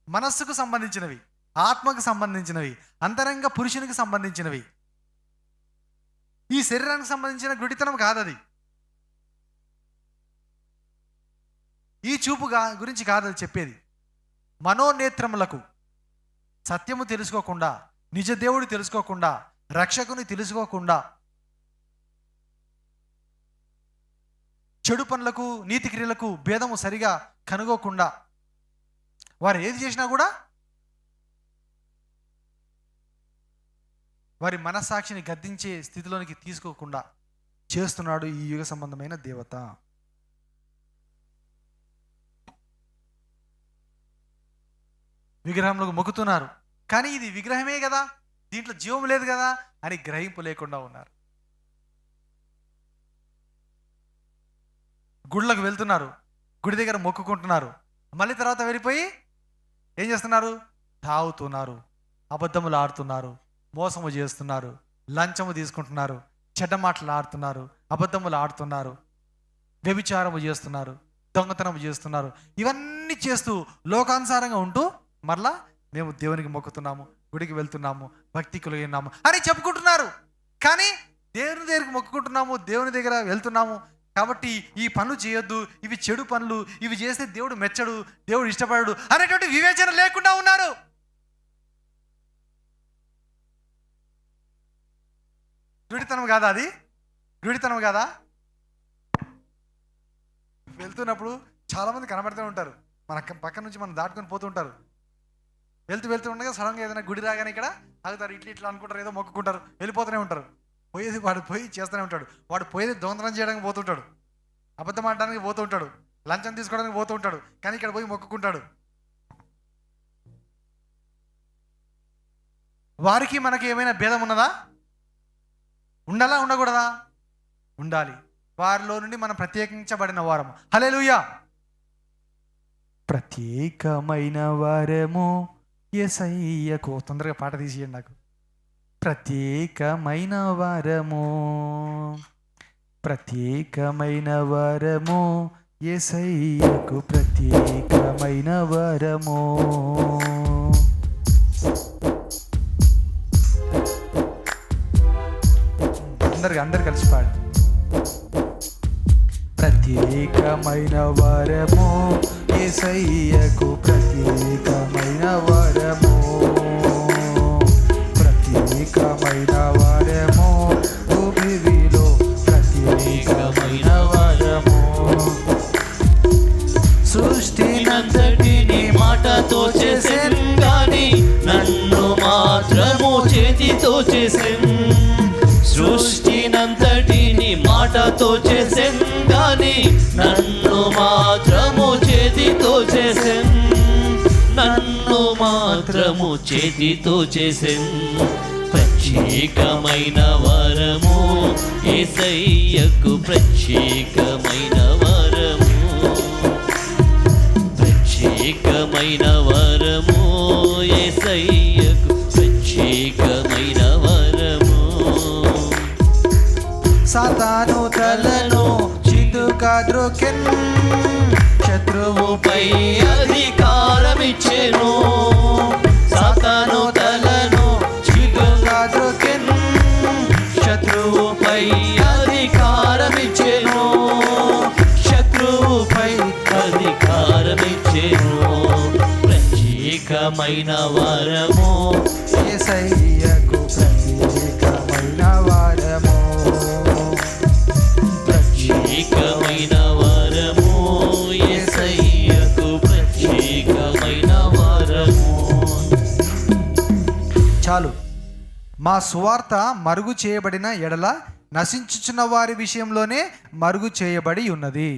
Speaker 1: మనస్సుకు సంబంధించినవి, ఆత్మకు సంబంధించినవి, అంతరంగ పురుషునికి సంబంధించినవి. ఈ శరీరానికి సంబంధించిన గుడ్డితనం కాదది. ఈ చూపు గురించి కాదది చెప్పేది. మనోనేత్రములకు సత్యము తెలుసుకోకుండా, నిజ దేవుడు తెలుసుకోకుండా, రక్షకుని తెలుసుకోకుండా చెడు పనులకు నీతి క్రియలకు భేదము సరిగా కనుగోకుండా వారు ఏది చేసినా కూడా వారి మనస్సాక్షిని గద్దించే స్థితిలోనికి తీసుకోకుండా చేస్తున్నాడు ఈ యుగ సంబంధమైన దేవత. విగ్రహంలోకి మొక్కుతున్నారు, కానీ ఇది విగ్రహమే కదా, దీంట్లో జీవం లేదు కదా అని గ్రహింపు లేకుండా ఉన్నారు. గుళ్ళకు వెళ్తున్నారు, గుడి దగ్గర మొక్కుకుంటున్నారు, మళ్ళీ తర్వాత వెళ్ళిపోయి ఏం చేస్తున్నారు? తాగుతున్నారు, అబద్ధములు ఆడుతున్నారు, మోసము చేస్తున్నారు, లంచము తీసుకుంటున్నారు, చెడ్డ మాటలు ఆడుతున్నారు, అబద్ధములు ఆడుతున్నారు, వ్యభిచారము చేస్తున్నారు, దొంగతనము చేస్తున్నారు. ఇవన్నీ చేస్తూ లోకానుసారంగా ఉంటూ మరలా మేము దేవునికి మొక్కుతున్నాము, గుడికి వెళ్తున్నాము, భక్తి కలిగినాము అని చెప్పుకుంటున్నారు. కానీ దేవుని దగ్గరికి మొక్కుకుంటున్నాము, దేవుని దగ్గర వెళ్తున్నాము కాబట్టి ఈ పనులు చేయొద్దు, ఇవి చెడు పనులు, ఇవి చేస్తే దేవుడు మెచ్చడు, దేవుడు ఇష్టపడడు అనేటువంటి వివేచన లేకుండా ఉన్నారు. గుడితనం కాదా అది? గుడితనం కాదా? వెళ్తున్నప్పుడు చాలామంది కనబడుతూ ఉంటారు, మన పక్క నుంచి మనం దాటుకొని పోతూ ఉంటారు. వెళ్తూ ఉండగా సడన్గా ఏదైనా గుడి రాగానే ఇక్కడ ఆగుతారు, ఇట్లా అనుకుంటారు, ఏదో మొక్కుకుంటారు, వెళ్ళిపోతూనే ఉంటారు. వాడు పోయి చేస్తూనే ఉంటాడు. వాడు పోయేది దొంగతనం చేయడానికి పోతుంటాడు, అబద్ధం ఆడడానికి పోతూ ఉంటాడు, లంచం తీసుకోవడానికి పోతూ ఉంటాడు, కానీ ఇక్కడ పోయి మొక్కుకుంటాడు. వారికి మనకి ఏమైనా భేదం ఉన్నదా? ఉండాలా ఉండకూడదా? ఉండాలి. వారిలో నుండి మనం ప్రత్యేకించబడిన వారము. హల్లెలూయా. ప్రత్యేకమైన వారము యేసయ్యకు. తొందరగా పాట తీసియండి నాకు. ప్రత్యేకమైన వారము, ప్రత్యేకమైన వారము యేసయ్యకు, ప్రత్యేకమైన వారము. అందరు కలిసి పాడు. ప్రత్యేకమైన వారము యేసయ్యకు, ప్రత్యేకమైన వారము, ప్రత్యేకమైన వారము భూమిలో, ప్రత్యేకమైన వారము.
Speaker 3: సృష్టినంతటిని మాటతో చేసెను గాని నన్ను మాత్రము చేతితో చేసెను. సృష్టినంతటిని మాటతో చేసెను గాని నన్ను మాత్రము చేతితో చేసెను. నన్ను మాత్రము చేతితో చేసెను. ప్రత్యేకమైన వరము యేసయ్యకు, ప్రత్యేకమైన వరము, ప్రత్యేకమైన వరము యేసయ్యకు, ప్రత్యేకమైన వరము.
Speaker 1: సాతాను తలను చితుకా ద్రోకెను,
Speaker 3: శత్రువుపై అధికారమిచ్చెను. సాతాను తలను చితుకా ద్రోకెను, శత్రువుపై అధికారమిచ్చెను. శత్రువుపై అధికారమిచ్చెను. ప్రత్యేకమైన వరము
Speaker 1: యేసయ్యకు, ప్రత్యేకమైన వారము,
Speaker 3: ప్రత్యేకమైన వరము యేసయ్యకు, ప్రత్యేకమైన వరము.
Speaker 1: చాలు. మా సువార్త మరుగు చేయబడిన ఎడల నశించుచున్న వారి విషయంలోనే మరుగు చేయబడి ఉన్నది.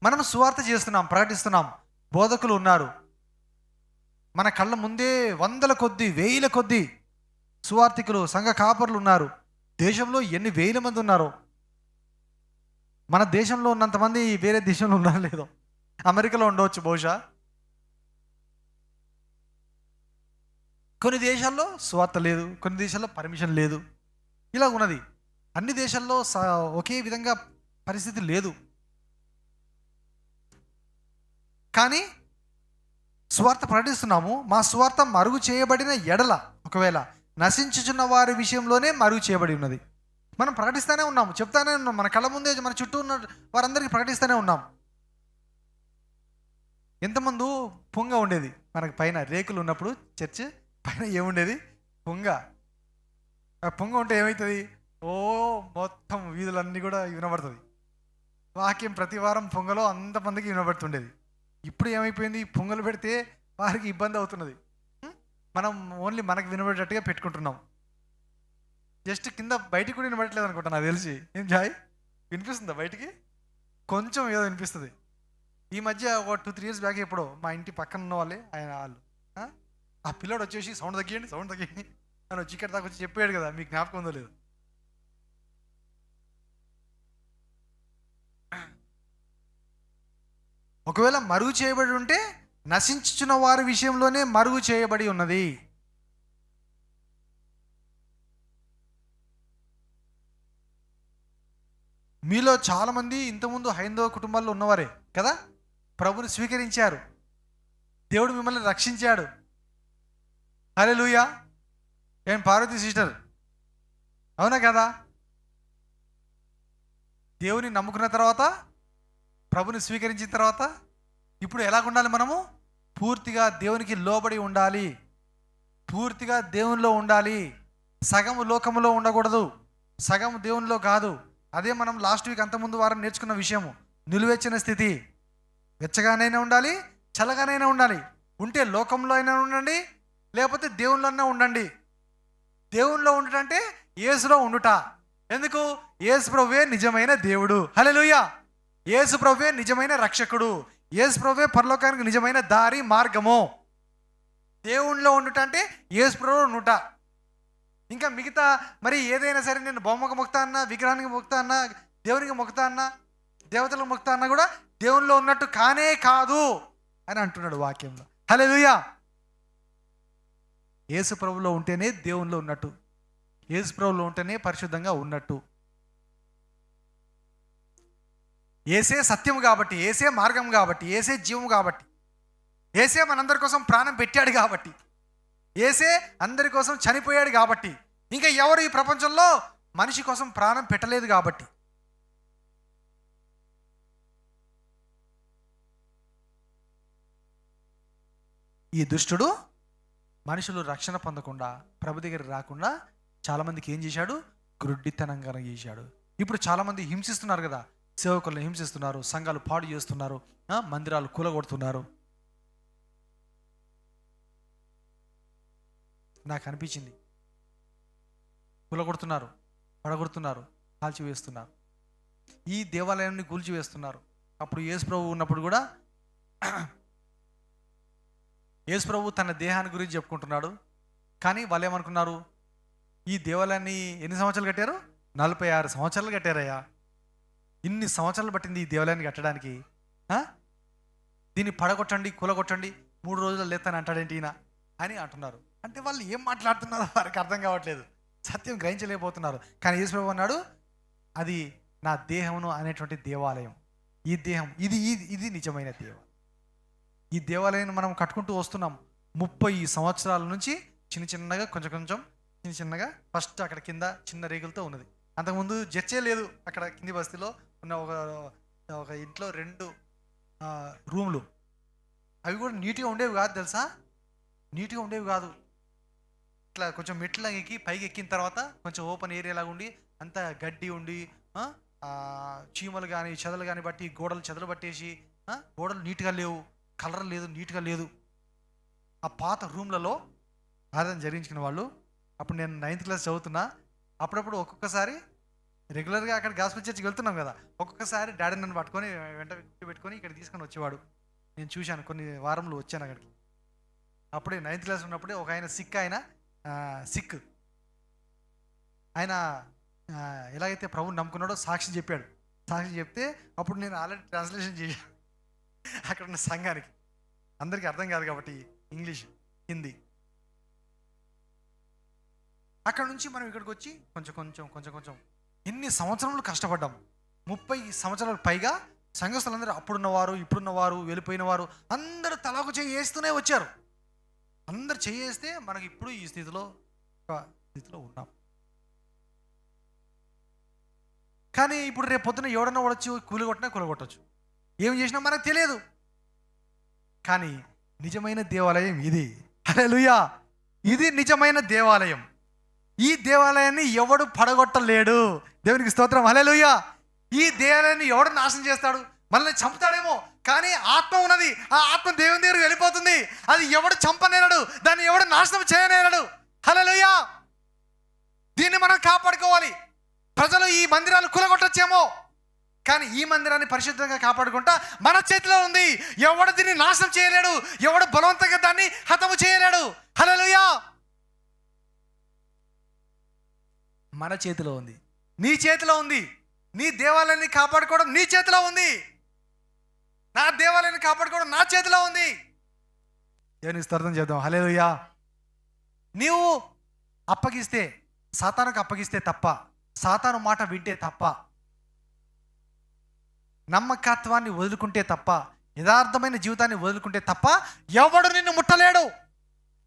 Speaker 1: మనం సువార్త చేస్తున్నాం, ప్రకటిస్తున్నాం, బోధకులు ఉన్నారు, మన కళ్ళ ముందే వందల కొద్ది, వేల కొద్ది సువార్థికులు, సంఘ కాపర్లు ఉన్నారు. దేశంలో ఎన్ని వేల మంది ఉన్నారో. మన దేశంలో ఉన్నంతమంది వేరే దేశంలో ఉన్నారో లేదో, అమెరికాలో ఉండవచ్చు బహుశా. కొన్ని దేశాల్లో సువార్త లేదు, కొన్ని దేశాల్లో పర్మిషన్ లేదు, ఇలా ఉన్నది. అన్ని దేశాల్లో ఒకే విధంగా పరిస్థితి లేదు. కానీ సువార్త ప్రకటిస్తున్నాము. మా సువార్త మరుగు చేయబడిన ఎడల, ఒకవేళ నశించుచున్న వారి విషయంలోనే మరుగు చేయబడి ఉన్నది. మనం ప్రకటిస్తూనే ఉన్నాము, చెప్తానే ఉన్నాం, మన కళ్ళ ముందే మన చుట్టూ ఉన్న వారందరికీ ప్రకటిస్తూనే ఉన్నాం. ఎంతమంది పొంగ ఉండేది మనకి పైన, రేకులు ఉన్నప్పుడు చర్చ్ పైన ఏముండేది? పొంగ. ఆ పొంగ ఉంటే ఏమవుతుంది? ఓ మొత్తం వీధులన్నీ కూడా వినబడుతుంది. వాక్యం ప్రతి వారం పొంగలో అంతమందికి వినబడుతుండేది. ఇప్పుడు ఏమైపోయింది, పొంగలు పెడితే వారికి ఇబ్బంది అవుతున్నది. మనం ఓన్లీ మనకు వినబడేటట్టుగా పెట్టుకుంటున్నాం. జస్ట్ కింద బయటికి కూడా వినబడట్లేదు అనుకుంటా నాకు తెలిసి. ఏం జాయ్, వినిపిస్తుందా బయటికి? కొంచెం ఏదో వినిపిస్తుంది. ఈ మధ్య ఒక 2-3 years బ్యాక్ ఎప్పుడో మా ఇంటి పక్కన ఉన్న వాళ్ళే వాళ్ళు ఆ పిల్లోడు వచ్చేసి సౌండ్ తగ్గియండి అని వచ్చి ఇక్కడ దాకా వచ్చి చెప్పాడు కదా, మీకు జ్ఞాపకం ఉందో లేదు? ఒకవేళ మరుగు చేయబడి ఉంటే నశించుచున్న వారి విషయంలోనే మరుగు చేయబడి ఉన్నది. మీలో చాలామంది ఇంతకుముందు హైందవ కుటుంబాల్లో ఉన్నవారే కదా, ప్రభుని స్వీకరించారు, దేవుడు మిమ్మల్ని రక్షించాడు. హల్లెలూయా. ఏం పార్వతి సిస్టర్, అవునా కదా? దేవుని నమ్ముకున్న తర్వాత, ప్రభుని స్వీకరించిన తర్వాత ఇప్పుడు ఎలాగ ఉండాలి? మనము పూర్తిగా దేవునికి లోబడి ఉండాలి, పూర్తిగా దేవునిలో ఉండాలి. సగము లోకములో ఉండకూడదు, సగం దేవునిలో కాదు. అదే మనం లాస్ట్ వీక్ అంతకుముందు వారం నేర్చుకున్న విషయము. నిలువెచ్చిన స్థితి, వెచ్చగానైనా ఉండాలి, చల్లగానైనా ఉండాలి. ఉంటే లోకంలో అయినా ఉండండి, లేకపోతే దేవునిలోనే ఉండండి. దేవునిలో ఉండుటంటే యేసులో ఉండుట. ఎందుకు? యేసు ప్రభువే నిజమైన దేవుడు. హల్లెలూయా. యేసు ప్రభువే నిజమైన రక్షకుడు. యేసు ప్రభువే పరలోకానికి నిజమైన దారి, మార్గము. దేవునిలో ఉండుట అంటే యేసు ప్రభువు ఉండుట. ఇంకా మిగతా మరి ఏదైనా సరే, నేను బొమ్మకు మొక్తా అన్నా, విగ్రహానికి మొక్తా అన్నా, దేవునికి మొక్తా అన్నా, దేవతలకు మొక్తా అన్నా కూడా దేవునిలో ఉన్నట్టు కానే కాదు అని అంటున్నాడు వాక్యంలో. హల్లెలూయా. యేసు ప్రభువులో ఉంటేనే దేవునిలో ఉన్నట్టు, యేసు ప్రభువులో ఉంటేనే పరిశుద్ధంగా ఉన్నట్టు. యేసే సత్యము కాబట్టి, యేసే మార్గం కాబట్టి, యేసే జీవము కాబట్టి, యేసే మనందరి కోసం ప్రాణం పెట్టాడు కాబట్టి, యేసే అందరి కోసం చనిపోయాడు కాబట్టి, ఇంకా ఎవరు ఈ ప్రపంచంలో మనిషి కోసం ప్రాణం పెట్టలేదు కాబట్టి. ఈ దుష్టుడు మనుషులు రక్షణ పొందకుండా, ప్రభు దగ్గరికి రాకుండా చాలామందికి ఏం చేశాడు? గ్రుడ్డితనంగా చేశాడు. ఇప్పుడు చాలామంది హింసిస్తున్నారు కదా, సేవకులను హింసిస్తున్నారు, సంఘాలు పాడు చేస్తున్నారు, మందిరాలు కూలగొడుతున్నారు. నాకు అనిపించింది, కూలగొడుతున్నారు, పడగొడుతున్నారు, కాల్చివేస్తున్నారు, ఈ దేవాలయాన్ని కూల్చివేస్తున్నారు. అప్పుడు యేసు ప్రభు ఉన్నప్పుడు కూడా యేసు ప్రభు తన దేహాన్ని గురించి చెప్పుకుంటున్నాడు. కానీ వాళ్ళు ఏమనుకున్నారు? ఈ దేవాలయాన్ని ఎన్ని సంవత్సరాలు కట్టారు? 46 సంవత్సరాలు కట్టారయ్యా. ఇన్ని సంవత్సరాలు పట్టింది ఈ దేవాలయాన్ని కట్టడానికి. దీన్ని పడగొట్టండి, కూలగొట్టండి, 3 రోజులు లేదని అంటాడేంటి ఈయన అని అంటున్నారు. అంటే వాళ్ళు ఏం మాట్లాడుతున్నారో వారికి అర్థం కావట్లేదు, సత్యం గ్రహించలేకపోతున్నారు. కానీ యేసు ప్రభు అన్నాడు, అది నా దేహమును అనేటువంటి దేవాలయం. ఈ దేహం ఇది నిజమైన దేవాలయం. ఈ దేవాలయాన్ని మనం కట్టుకుంటూ వస్తున్నాం 30 సంవత్సరాల నుంచి. చిన్నగా కొంచెం చిన్నగా ఫస్ట్ అక్కడ కింద చిన్న రేకులతో ఉన్నది. అంతకుముందు చర్చే లేదు. అక్కడ కింది బస్తీలో ఉన్న ఒక ఇంట్లో 2 రూమ్లు, అవి కూడా నీట్గా ఉండేవి కాదు తెలుసా, నీట్గా ఉండేవి కాదు. ఇట్లా కొంచెం మెట్ల ఎక్కి పైకి ఎక్కిన తర్వాత కొంచెం ఓపెన్ ఏరియా లాగా ఉండి, అంతా గడ్డి ఉండి, చీమలు కానీ చెదలు కానీ బట్టి గోడలు చెదలు పట్టేసి, గోడలు నీట్గా లేవు, కలర్ లేదు, నీట్గా లేదు. ఆ పాత రూమ్లలో ఆరాధన జరిగించిన వాళ్ళు, అప్పుడు నేను 9th క్లాస్ చదువుతున్నా, అప్పుడప్పుడు ఒక్కొక్కసారి రెగ్యులర్గా అక్కడ గాస్పెల్ చర్చికి వెళ్తున్నాం కదా, ఒక్కొక్కసారి డాడీ నన్ను పట్టుకొని వెంట పెట్టుకొని ఇక్కడ తీసుకొని వచ్చేవాడు. నేను చూశాను, కొన్ని వారంలో వచ్చాను అక్కడికి. అప్పుడే 9th క్లాస్ ఉన్నప్పుడే ఒక ఆయన సిక్ ఆయన ఎలాగైతే ప్రభుని నమ్ముకున్నాడో సాక్షి చెప్పాడు. సాక్షి చెప్తే అప్పుడు నేను ఆల్రెడీ ట్రాన్స్లేషన్ చేశాను అక్కడ ఉన్న సంఘానికి. అందరికీ అర్థం కాదు కాబట్టి ఇంగ్లీష్, హిందీ. అక్కడ నుంచి మనం ఇక్కడికి వచ్చి కొంచెం ఎన్ని సంవత్సరాలు కష్టపడ్డాం. 30 సంవత్సరాలకు పైగా సంఘస్థులందరూ, అప్పుడున్నవారు, ఇప్పుడున్నవారు, వెళ్ళిపోయిన వారు అందరూ తలాకు చేస్తూనే వచ్చారు. అందరు చేస్తే మనకి ఇప్పుడు ఈ స్థితిలో ఉన్నాం. కానీ ఇప్పుడు రేపు పొద్దున ఎవడన్నా వచ్చి కూలగొట్టచ్చు, ఏం చేసినా మనకు తెలియదు. కానీ నిజమైన దేవాలయం ఇది. హల్లెలూయా. ఇది నిజమైన దేవాలయం. ఈ దేవాలయాన్ని ఎవడు పడగొట్టలేడు. దేవునికి స్తోత్రం. హల్లెలూయా. ఈ దేహాన్ని ఎవడు నాశనం చేస్తాడు? మనల్ని చంపుతాడేమో, కానీ ఆత్మ ఉన్నది. ఆ ఆత్మ దేవుని దగ్గరికి వెళ్ళిపోతుంది. అది ఎవడు చంపనేరడు, దాన్ని ఎవడు నాశనం చేయనేరడు. హల్లెలూయా. దీన్ని మనం కాపాడుకోవాలి. ప్రజలు ఈ మందిరాలు కూలగొట్టొచ్చేమో, కానీ ఈ మందిరాన్ని పరిశుద్ధంగా కాపాడుకుంటా మన చేతిలో ఉంది. ఎవడు దీన్ని నాశనం చేయలేడు, ఎవడు బలవంతంగా దాన్ని హతము చేయలేడు. హల్లెలూయా. మన చేతిలో ఉంది, నీ చేతిలో ఉంది. నీ దేవాలయాన్ని కాపాడుకోవడం నీ చేతిలో ఉంది. నా దేవాలయాన్ని కాపాడుకోవడం నా చేతిలో ఉంది. దేవునికి స్తోత్రం చేద్దాం. హల్లెలూయా. నీవు అప్పగిస్తే, సాతానుకు అప్పగిస్తే తప్ప, సాతాను మాట వింటే తప్ప, నమ్మకత్వాన్ని వదులుకుంటే తప్ప, యథార్థమైన జీవితాన్ని వదులుకుంటే తప్ప ఎవడు నిన్ను ముట్టలేడు.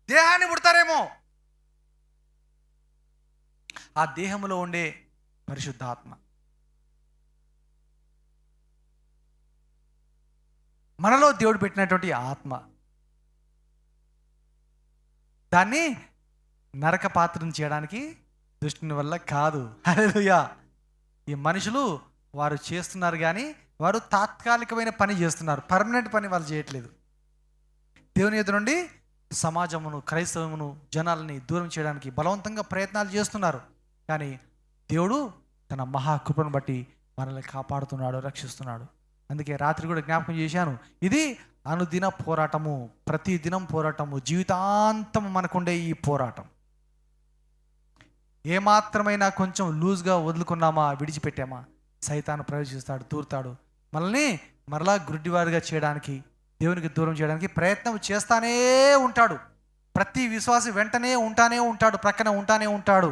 Speaker 1: దేహాన్ని ముడతారేమో, ఆ దేహంలో ఉండే పరిశుద్ధాత్మ, మనలో దేవుడు పెట్టినటువంటి ఆత్మ, దాన్ని నరక పాత్రను చేయడానికి దుష్టుని వల్ల కాదు. హల్లెలూయా. ఈ మనుషులు వారు చేస్తున్నారు, కానీ వారు తాత్కాలికమైన పని చేస్తున్నారు, పర్మనెంట్ పని వాళ్ళు చేయట్లేదు. దేవుని ఎదురు నుండి సమాజమును, క్రైస్తవమును, జనాలని దూరం చేయడానికి బలవంతంగా ప్రయత్నాలు చేస్తున్నారు. కానీ దేవుడు తన మహాకృపను బట్టి మనల్ని కాపాడుతున్నాడు, రక్షిస్తున్నాడు. అందుకే రాత్రి కూడా జ్ఞాపకం చేశాను, ఇది అనుదిన పోరాటము, ప్రతి దినం పోరాటము, జీవితాంతం మనకుండే ఈ పోరాటం. ఏమాత్రమైనా కొంచెం లూజ్గా వదులుకున్నామా, విడిచిపెట్టామా, సైతాను ప్రవేశిస్తాడు, దూరుతాడు. మనల్ని మరలా గుడ్డివారిగా చేయడానికి, దేవునికి దూరం చేయడానికి ప్రయత్నం చేస్తానే ఉంటాడు. ప్రతి విశ్వాసి వెంటనే ఉంటానే ఉంటాడు, ప్రక్కన ఉంటానే ఉంటాడు.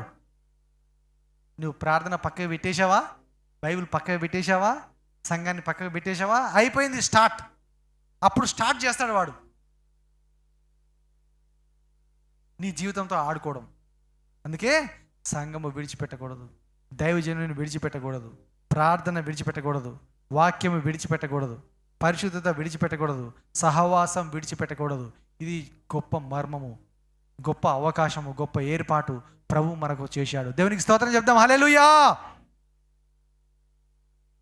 Speaker 1: నువ్వు ప్రార్థన పక్కకి పెట్టేశావా, బైబిల్ పక్కకి పెట్టేశావా, సంఘాన్ని పక్కకి పెట్టేశావా, అయిపోయింది స్టార్ట్. అప్పుడు స్టార్ట్ చేస్తాడు వాడు నీ జీవితంతో ఆడుకోవడం. అందుకే సంఘము విడిచిపెట్టకూడదు, దైవజనుని విడిచిపెట్టకూడదు, ప్రార్థన విడిచిపెట్టకూడదు, వాక్యము విడిచిపెట్టకూడదు, పరిశుద్ధత విడిచిపెట్టకూడదు, సహవాసం విడిచిపెట్టకూడదు. ఇది గొప్ప మర్మము, గొప్ప అవకాశము, గొప్ప ఏర్పాటు ప్రభు మనకు చేశాడు. దేవునికి స్తోత్రం చెప్దాం. హల్లెలూయా.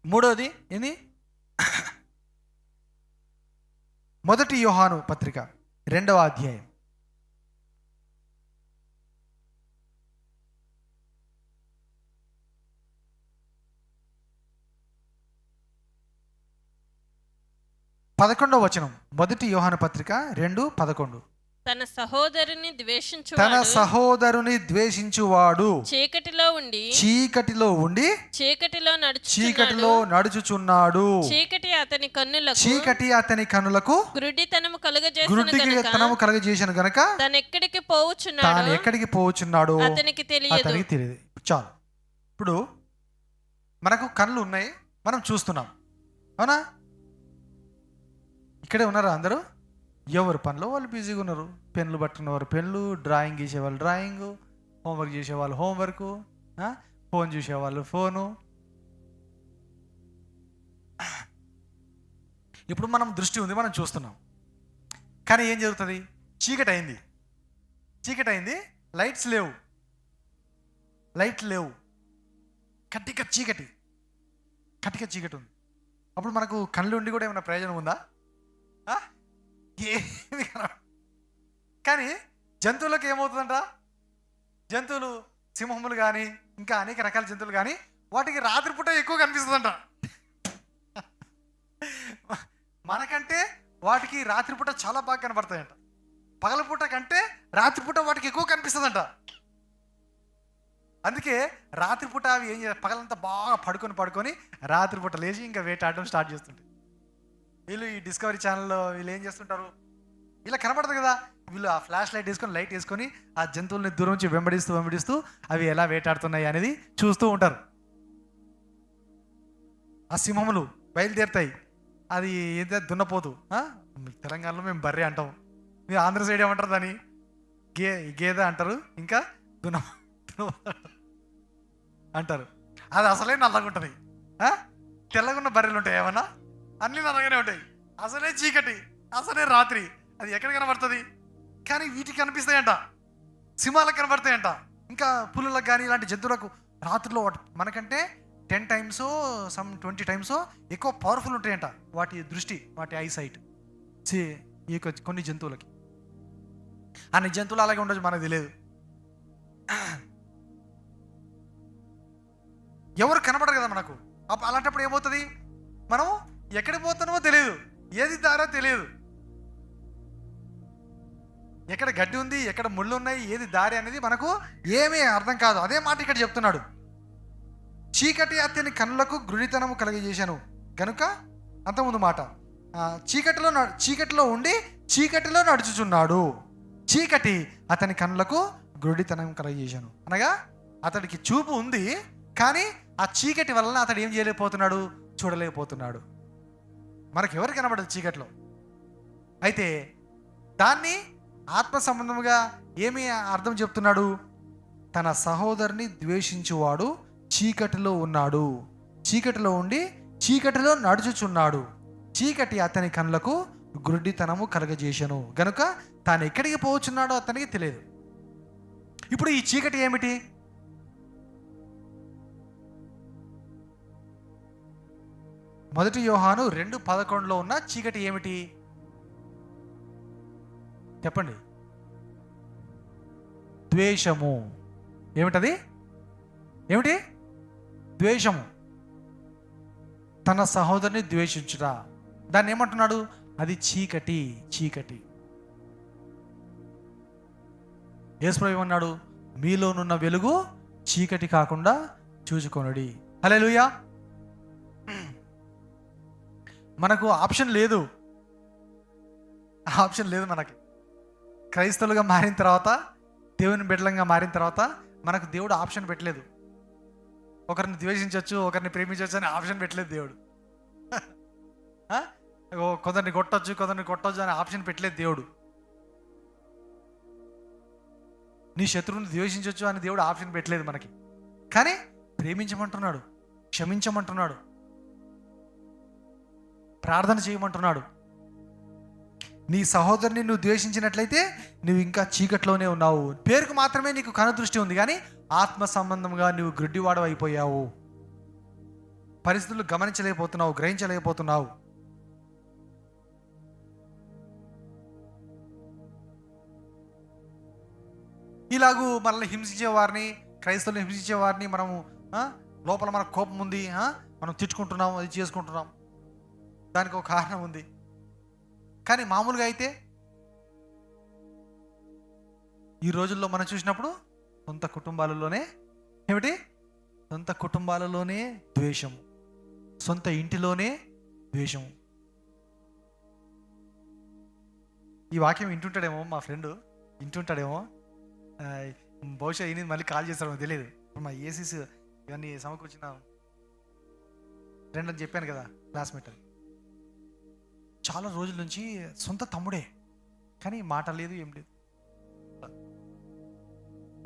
Speaker 1: మూడోది ఏంది? 1 యోహాను పత్రిక 2వ అధ్యాయం. పదకొండవ వచనం. 1 యోహాను పత్రిక 2:11.
Speaker 2: తన సహోదరుని ద్వేషించువాడు చీకటిలో ఉండి చీకటిలో నడుచుచున్నాడు. చీకటి అతని కన్నులకు గుడ్డితనము కలుగజేసిన గనుక తాను ఎక్కడికి పోవచ్చున్నాడో అతనికి తెలియదు. చాలు. ఇప్పుడు మనకు కళ్ళు ఉన్నాయి, మనం చూస్తున్నాం, అవునా? ఇక్కడే ఉన్నారా అందరూ? ఎవరు పనిలో వాళ్ళు బిజీగా ఉన్నారు. పెన్నులు పట్టుకునేవారు పెన్నులు, డ్రాయింగ్ చేసేవాళ్ళు డ్రాయింగ్, హోంవర్క్ చేసేవాళ్ళు హోంవర్క్, ఫోన్ చూసేవాళ్ళు ఫోను. ఇప్పుడు మనం దృష్టి ఉంది, మనం చూస్తున్నాం. కానీ ఏం జరుగుతుంది? చీకటి అయింది, లైట్స్ లేవు, కట్టిక చీకటి ఉంది. అప్పుడు మనకు కళ్ళు ఉండి కూడా ఏమైనా ప్రయోజనం ఉందా? ఏమి కానీ జంతువులకు ఏమవుతుందంట? జంతువులు, సింహములు కానీ ఇంకా అనేక రకాల జంతువులు కానీ వాటికి రాత్రిపూట ఎక్కువ కనిపిస్తుందంట. మనకంటే వాటికి రాత్రిపూట చాలా బాగా కనబడతాయంట. పగలపూట కంటే రాత్రిపూట వాటికి ఎక్కువ కనిపిస్తుందంట. అందుకే రాత్రిపూట అవి ఏం చేయాలి, పగలంతా బాగా పడుకొని రాత్రిపూట లేచి ఇంకా వేటాడడం స్టార్ట్ చేస్తుంటాయి. వీళ్ళు ఈ డిస్కవరీ ఛానల్లో వీళ్ళు ఏం చేస్తుంటారు, ఇలా కనబడదు కదా, వీళ్ళు ఆ ఫ్లాష్ లైట్ వేసుకొని లైట్ వేసుకొని ఆ జంతువుల్ని దూరం నుంచి వెంబడిస్తూ అవి ఎలా వేటాడుతున్నాయి అనేది చూస్తూ ఉంటారు. ఆ సింహములు బయలుదేరుతాయి, అది ఏదైతే దున్నపోతు, తెలంగాణలో మేము బర్రె అంటాం, మీరు ఆంధ్ర సైడ్ ఏమంటారు దాన్ని? గేదె అంటారు, ఇంకా దున్న అంటారు. అది అసలే నల్లగా ఉంటుంది. తెల్లగున్న బర్రెలు ఉంటాయి ఏమన్నా? అన్నీ నల్లగానే ఉంటాయి. అసలే చీకటి, అసలే రాత్రి, అది ఎక్కడ కనబడుతుంది? కానీ వీటికి కనిపిస్తాయంట, సింహాలకు కనబడతాయంట, ఇంకా పులులకు కానీ ఇలాంటి జంతువులకు రాత్రిలో మనకంటే
Speaker 1: 10 times సమ్ 20 times ఎక్కువ పవర్ఫుల్ ఉంటాయంట వాటి దృష్టి, వాటి ఐసైట్ ఈ కొన్ని జంతువులకి. అన్ని జంతువులు అలాగే ఉండొచ్చు, మనకు తెలియదు. ఎవరు కనపడరు కదా మనకు. అలాంటప్పుడు ఏమవుతుంది, మనం ఎక్కడికి పోతున్నామో తెలియదు, ఏది దారో తెలియదు, ఎక్కడ గడ్డి ఉంది, ఎక్కడ ముళ్ళు ఉన్నాయి, ఏది దారి అనేది మనకు ఏమీ అర్థం కాదు. అదే మాట ఇక్కడ చెప్తున్నాడు, చీకటి అతని కన్నులకు గురితనము కలిగజేశాను కనుక. అంతకుముందు మాట, చీకటిలో ఉండి చీకటిలో నడుచుచున్నాడు, చీకటి అతని కన్నులకు గురితనం కలిగజేశాను. అనగా అతడికి చూపు ఉంది, కానీ ఆ చీకటి వలన అతడు ఏం చేయలేకపోతున్నాడు, చూడలేకపోతున్నాడు. మనకు ఎవరు కనబడదు చీకటిలో. అయితే దాన్ని ఆత్మ సంబంధముగా ఏమి అర్థం చెప్తున్నాడు, తన సహోదరుని ద్వేషించువాడు చీకటిలో ఉన్నాడు, చీకటిలో ఉండి చీకటిలో నడుచుచున్నాడు, చీకటి అతని కళ్ళకు గుడ్డితనము కలగజేసెను గనుక తాను ఎక్కడికి పోవచ్చున్నాడో అతనికి తెలియదు. ఇప్పుడు ఈ చీకటి ఏమిటి? మొదటి యోహాను 2:11 ఉన్న చీకటి ఏమిటి చెప్పండి? ద్వేషము. ఏమిటది? ఏమిటి? ద్వేషము. తన సహోదరుని ద్వేషించుట, దాన్ని ఏమంటున్నాడు? అది చీకటి. చీకటి. యేసుప్రభు ఏమన్నాడు? మీలోనున్న వెలుగు చీకటి కాకుండా చూచుకొనుడి. హల్లెలూయా. మనకు ఆప్షన్ లేదు, ఆప్షన్ లేదు మనకి. క్రైస్తవులుగా మారిన తర్వాత, దేవుని బిడ్డలంగా మారిన తర్వాత మనకు దేవుడు ఆప్షన్ పెట్టలేదు. ఒకరిని ద్వేషించవచ్చు, ఒకరిని ప్రేమించవచ్చు అని ఆప్షన్ పెట్టలేదు దేవుడు. కొందరిని కొట్టొచ్చు, కొందరిని కొట్టొచ్చు అని ఆప్షన్ పెట్టలేదు దేవుడు. నీ శత్రువుని ద్వేషించవచ్చు అని దేవుడు ఆప్షన్ పెట్టలేదు మనకి. కానీ ప్రేమించమంటున్నాడు, క్షమించమంటున్నాడు, ప్రార్థన చేయమంటున్నాడు. నీ సహోదరుని నువ్వు ద్వేషించినట్లయితే నువ్వు ఇంకా చీకట్లోనే ఉన్నావు. పేరుకు మాత్రమే నీకు కనుదృష్టి ఉంది, కానీ ఆత్మ సంబంధంగా నువ్వు గ్రుడ్డివాడు అయిపోయావు. పరిస్థితులు గమనించలేకపోతున్నావు, గ్రహించలేకపోతున్నావు. ఇలాగూ మనల్ని హింసించే వారిని, క్రైస్తవులను హింసించే వారిని మనము లోపల మనకు కోపం ఉంది, మనం తిట్టుకుంటున్నాం, అది చేసుకుంటున్నాం, దానికి ఒక కారణం ఉంది. కానీ మామూలుగా అయితే ఈ రోజుల్లో మనం చూసినప్పుడు సొంత కుటుంబాలలోనే ఏమిటి? సొంత కుటుంబాలలోనే ద్వేషము, సొంత ఇంటిలోనే ద్వేషము. ఈ వాక్యం వింటుంటాడేమో మా ఫ్రెండ్, వింటుంటాడేమో, బహుశా ఈయన మళ్ళీ కాల్ చేస్తాడేమో తెలియదు. మా ఏసీస్ ఇవన్నీ సమకూర్చిన ఫ్రెండ్ అని చెప్పాను కదా, క్లాస్మేట్ అని. చాలా రోజుల నుంచి సొంత తమ్ముడే, కానీ మాట లేదు, ఏం లేదు.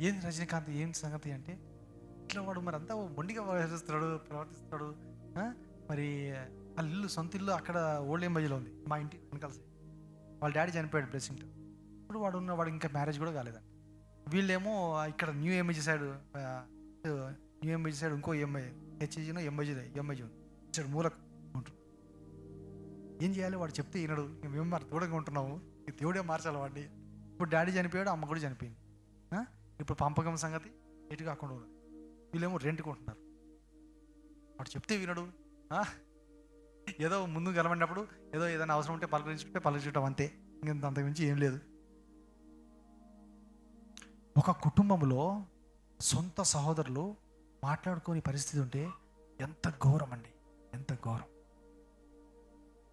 Speaker 1: ఏంది రజనీకాంత్ ఏం సంగతి అంటే, ఇట్లా వాడు మరి అంతా మొండిగా ప్రవర్తిస్తాడు. మరి వాళ్ళ ఇల్లు, సొంత ఇల్లు అక్కడ ఓల్డ్ ఎంబైజీలో ఉంది, మా ఇంటి వెనకాల సైడ్. వాళ్ళ డాడీ చనిపోయాడు ప్రెసిడెంట్. ఇప్పుడు వాడు ఇంకా మ్యారేజ్ కూడా కాలేదండి. వీళ్ళేమో ఇక్కడ న్యూ ఎంబైజీ సైడ్ ఇంకో ఎంఐ హెచ్ఈజీనో ఎంబైజీ ఉంది, ఇక్కడ మూలకు ఉంటారు. ఏం చేయాలి? వాడు చెప్తే ఈనాడు మేము మరి దూరంగా ఉంటున్నాము, దేవుడే మార్చాలి వాడిని. ఇప్పుడు డాడీ చనిపోయాడు, అమ్మ కూడా చనిపోయింది. ఇప్పుడు పంపకం సంగతి ఎటు కాకుండా ఉన్నది. వీళ్ళేమో రెంట్కి ఉంటున్నారు. వాడు చెప్తే వినడు. ఏదో ముందు కలబడినప్పుడు ఏదో ఏదైనా అవసరం ఉంటే పలకరించుంటాం అంతే, ఇంకంత అంతకుమించి ఏం లేదు. ఒక కుటుంబంలో సొంత సహోదరులు మాట్లాడుకోని పరిస్థితి ఉంటే ఎంత ఘోరం అండి, ఎంత ఘోరం.